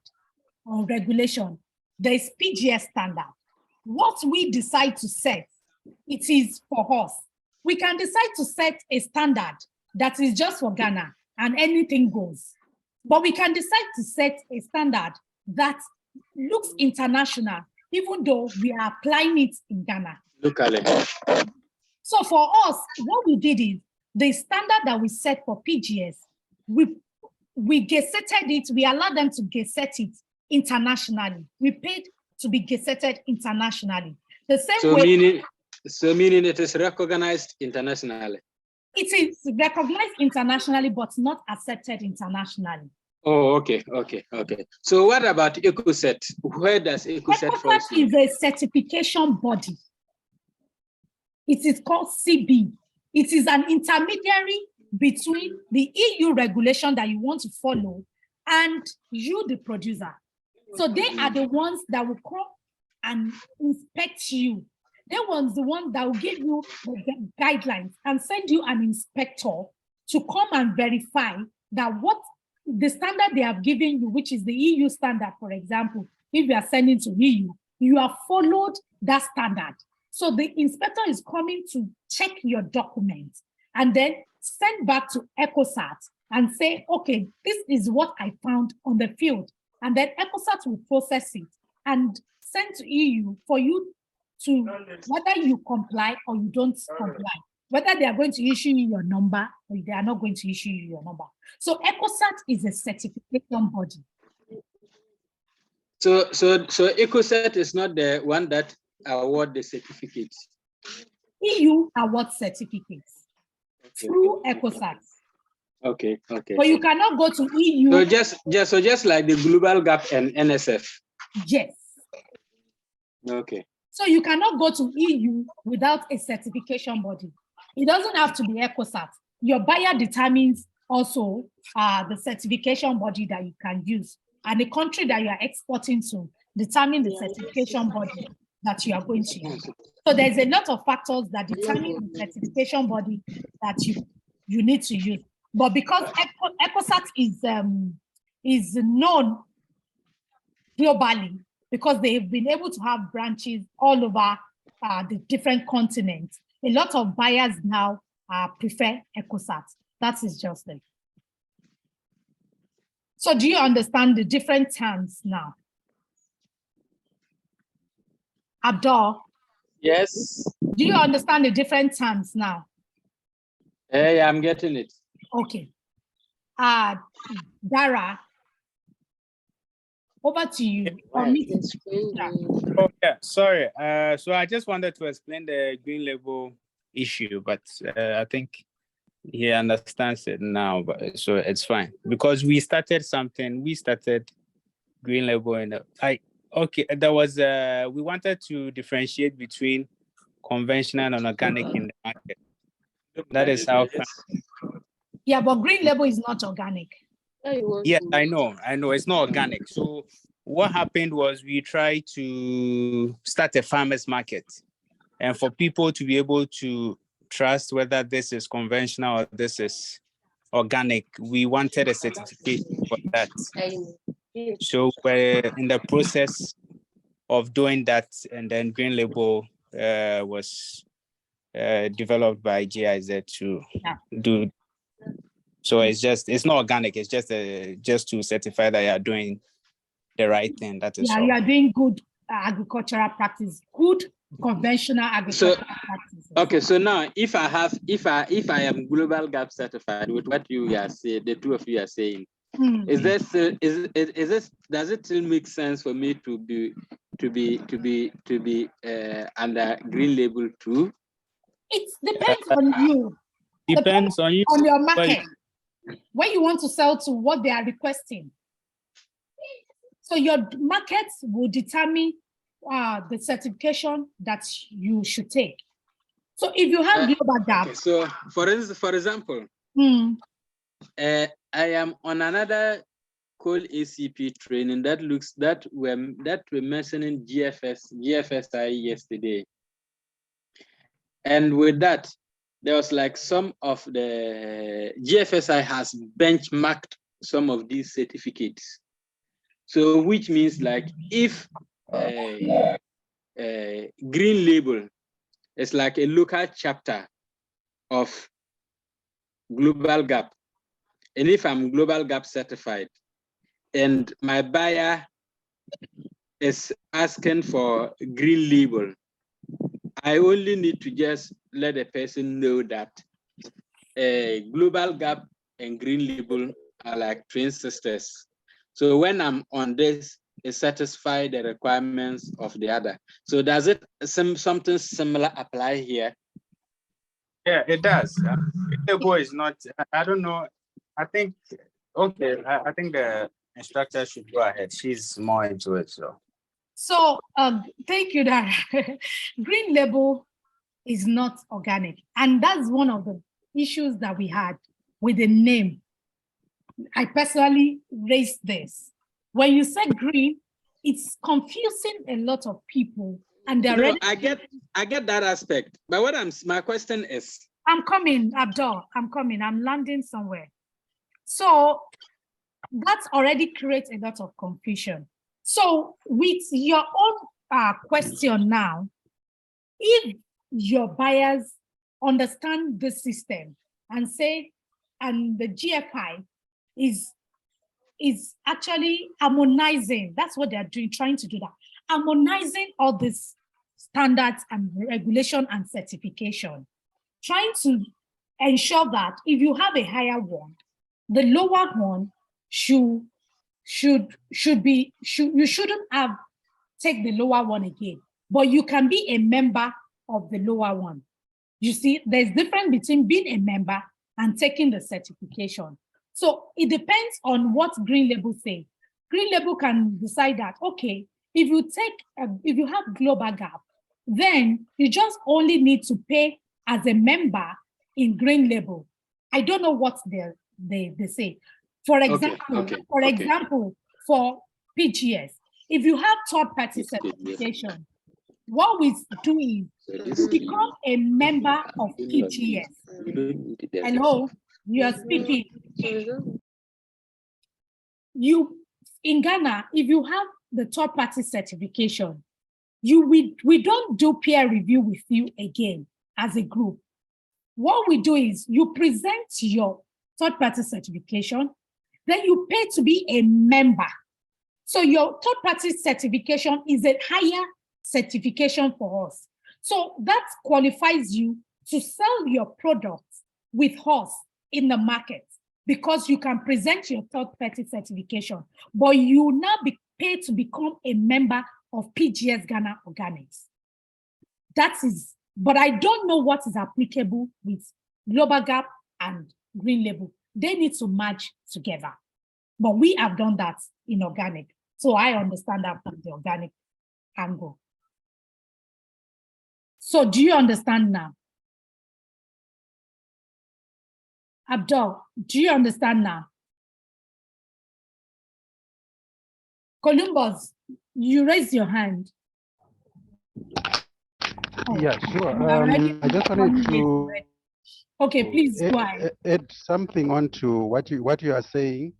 or regulation. There is PGS standard. What we decide to set, it is for us. We can decide to set a standard that is just for Ghana and anything goes. But we can decide to set a standard that looks international, even though we are applying it in Ghana. Locally. So for us, what we did is the standard that we set for PGS, we gazetted it, we allowed them to gazette it internationally. We paid to be gazetted internationally. The same way. Meaning it is recognized internationally. It is recognized internationally, but not accepted internationally. Oh, okay. So what about EcoCert? Where does EcoCert fall? EcoCert is a certification body. It is called CB. It is an intermediary between the EU regulation that you want to follow and you, the producer. So they are the ones that will come and inspect you. They were the ones that will give you the guidelines and send you an inspector to come and verify that what the standard they have given you, which is the EU standard, for example, if you are sending to EU, you have followed that standard. So the inspector is coming to check your documents and then send back to EcoCert and say, okay, this is what I found on the field. And then EcoCert will process it and send to EU for you to whether you comply or you don't comply, whether they are going to issue you your number or they are not going to issue you your number. So EcoCert is a certification body. So EcoCert is not the one that award the certificates. EU award certificates through EcoCert. Okay. But you cannot go to EU. So just like the Global Gap and NSF. Yes. Okay. So you cannot go to EU without a certification body. It doesn't have to be EcoCert. Your buyer determines also the certification body that you can use, and the country that you are exporting to determine the certification body that you are going to use. So there's a lot of factors that determine the certification body that you need to use. But because EcoCert is known globally, because they've been able to have branches all over the different continents, a lot of buyers now prefer EcoCert. That is just it. So do you understand the different terms now? Abdul? Yes. Do you understand the different terms now? Hey, I'm getting it. Okay. Dara, over to you. Oh, yeah, sorry. So I just wanted to explain the green label issue, but I think he understands it now, but so it's fine. Because we started something, we started green label and there was we wanted to differentiate between conventional and organic in the market. That is how. Yeah, but green label is not organic. Yeah, I know, it's not organic. So what happened was we tried to start a farmers market, and for people to be able to trust whether this is conventional or this is organic, we wanted a certification for that. So we're in the process of doing that, and then Green Label was developed by GIZ to do. So it's not organic. It's just to certify that you are doing the right thing. That is Yeah, all. you are doing good agricultural practice, good conventional agricultural practices. Okay, so now if I am Global Gap certified with what you are saying, the two of you are saying, is this does it still make sense for me to be under Green Label too? It depends on you. Depends on you. On your market. Where you want to sell to, what they are requesting. So your markets will determine the certification that you should take. So if you have Global Gap. Okay, so for example, I am on another coal ACP training that we're mentioning GFSI yesterday. And with that, there was like some of the GFSI has benchmarked some of these certificates. So which means like if Green Label is like a local chapter of Global Gap, and if I'm Global Gap certified and my buyer is asking for Green Label, I only need to just let the person know that Global Gap and Green Label are like twin sisters. So when I'm on this, it satisfies the requirements of the other. So does it something similar apply here? Yeah, it does. Label is not, I don't know. I think, okay, I think the instructor should go ahead. She's more into it, so. So thank you, Dara. Green Label is not organic. And that's one of the issues that we had with the name. I personally raised this. When you say green, it's confusing a lot of people. And they're no, I get that aspect. But my question is. I'm coming, Abdul. I'm coming. I'm landing somewhere. So that's already creates a lot of confusion. So with your own question now, if your buyers understand the system and say, and the GFI is actually harmonizing, that's what they're doing, trying to do that, harmonizing all these standards and regulation and certification, trying to ensure that if you have a higher one, the lower one you shouldn't have take the lower one again, but you can be a member of the lower one. You see, there's difference between being a member and taking the certification. So it depends on what Green Label says. Green Label can decide that, okay, if you have Global Gap, then you just only need to pay as a member in Green Label. I don't know what they say. For example, for PGS, if you have third-party certification, what we do is become a member of PGS. Hello, you are speaking. In Ghana, if you have the third-party certification, we don't do peer review with you again as a group. What we do is you present your third-party certification, then you pay to be a member. So your third-party certification is a higher certification for us. So that qualifies you to sell your products with us in the market because you can present your third-party certification, but you now be paid to become a member of PGS Ghana Organics. That is, but I don't know what is applicable with Global Gap and Green Label. They need to merge together. But we have done that in organic. So I understand that from the organic angle. So do you understand now? Abdul, do you understand now? Columbus, you raise your hand. Yeah, sure. I just wanted to. Okay, please go ahead. Add something onto what you are saying.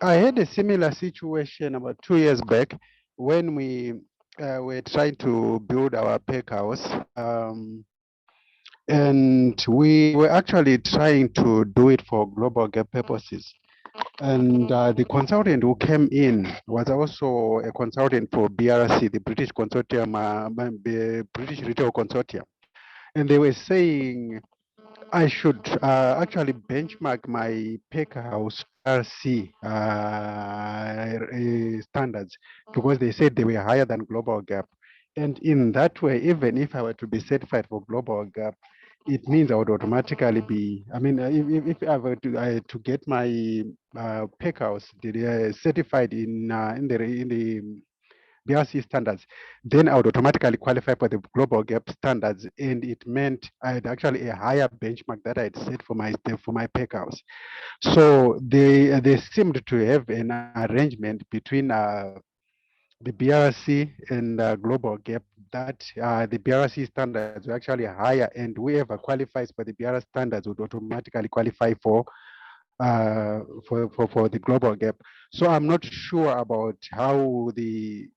I had a similar situation about 2 years back when we were trying to build our pack house. And we were actually trying to do it for global gap purposes. And the consultant who came in was also a consultant for BRC, the British Consortium, the British Retail Consortium. And they were saying I should actually benchmark my pack house RC standards because they said they were higher than global gap. And in that way, even if I were to be certified for global gap, it means I would automatically be, I mean, if I were to get my pack house certified in the BRC standards, then I would automatically qualify for the global gap standards. And it meant I had actually a higher benchmark that I'd set for my pack house. So they seemed to have an arrangement between the BRC and global gap that the BRC standards were actually higher, and whoever qualifies for the BRC standards would automatically qualify for the global gap. So I'm not sure about how the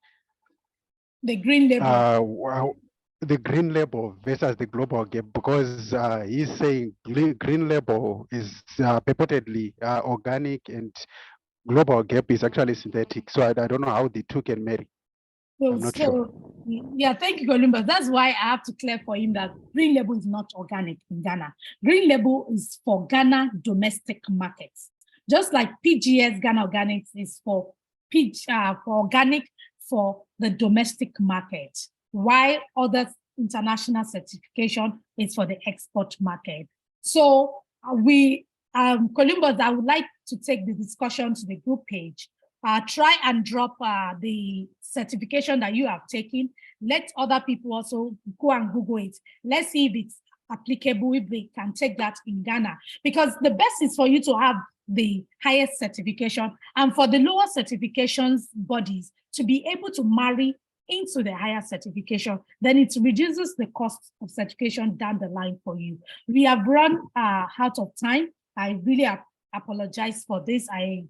green label. wow, the green label versus the global gap, because he's saying green label is purportedly organic and global gap is actually synthetic. So I don't know how the two can marry. I'm not sure. Yeah, thank you, Columbus. That's why I have to clear for him that green label is not organic in Ghana. Green label is for Ghana domestic markets. Just like PGS Ghana Organics is for organic for the domestic market, while other international certification is for the export market. So Columbus, I would like to take the discussion to the group page. Try and drop the certification that you have taken. Let other people also go and Google it. Let's see if it's applicable, if they can take that in Ghana. Because the best is for you to have the highest certification and for the lower certifications bodies to be able to marry into the higher certification. Then it reduces the cost of certification down the line for you. We have run out of time. I really apologize for this. I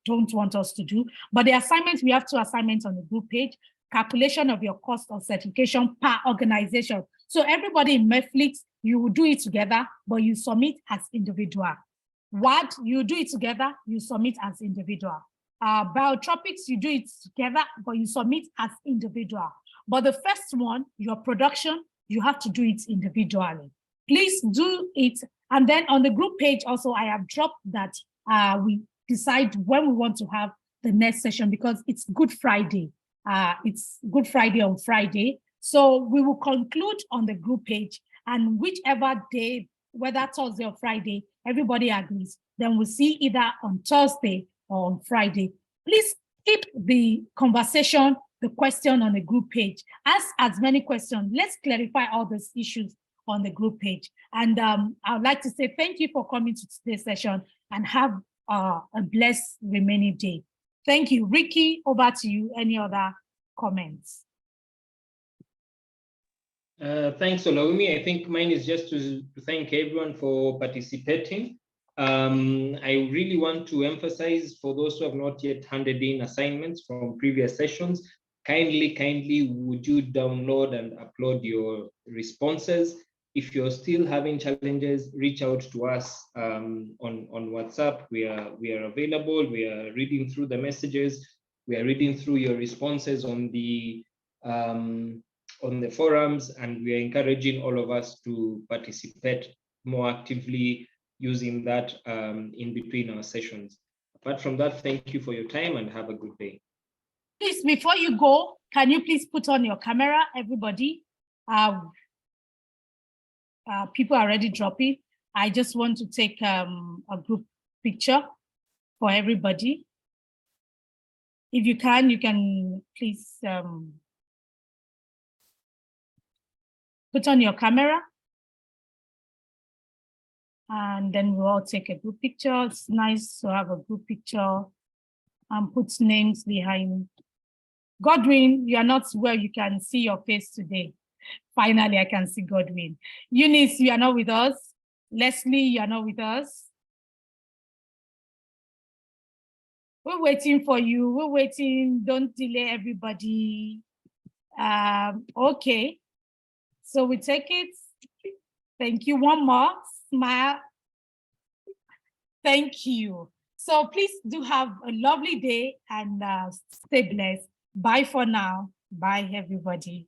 don't want us to do, but the assignments, we have 2 assignments on the group page: calculation of your cost of certification per organization. So everybody in Netflix, you will do it together, but you submit as individual. What you do it together, you submit as individual. Biotropics, you do it together, but you submit as individual. But the first one, your production, you have to do it individually. Please do it. And then on the group page also, I have dropped that we decide when we want to have the next session, because it's Good Friday. It's Good Friday on Friday. So we will conclude on the group page, and whichever day, whether Thursday or Friday, everybody agrees, then we'll see either on Thursday or on Friday. Please keep the conversation, the question on the group page. Ask as many questions. Let's clarify all these issues on the group page. And I would like to say thank you for coming to today's session, and have a blessed remaining day. Thank you. Ricky, over to you. Any other comments? Thanks, Olawumi. I think mine is just to thank everyone for participating. I really want to emphasize, for those who have not yet handed in assignments from previous sessions, kindly would you download and upload your responses. If you're still having challenges, reach out to us on WhatsApp. We are available. We are reading through the messages. We are reading through your responses on the forums, and we are encouraging all of us to participate more actively using that in between our sessions. Apart from that, thank you for your time and have a good day. Please, before you go, can you please put on your camera, everybody? People are already dropping. I just want to take a group picture for everybody. If you can please put on your camera, and then we'll all take a group picture. It's nice to have a group picture and put names behind. Godwin, you are not where you can see your face today. Finally, I can see Godwin. Eunice, you are not with us. Leslie, you are not with us. We're waiting for you. We're waiting. Don't delay everybody. Okay. So we take it. Thank you. One more smile. Thank you. So please do have a lovely day and stay blessed. Bye for now. Bye, everybody.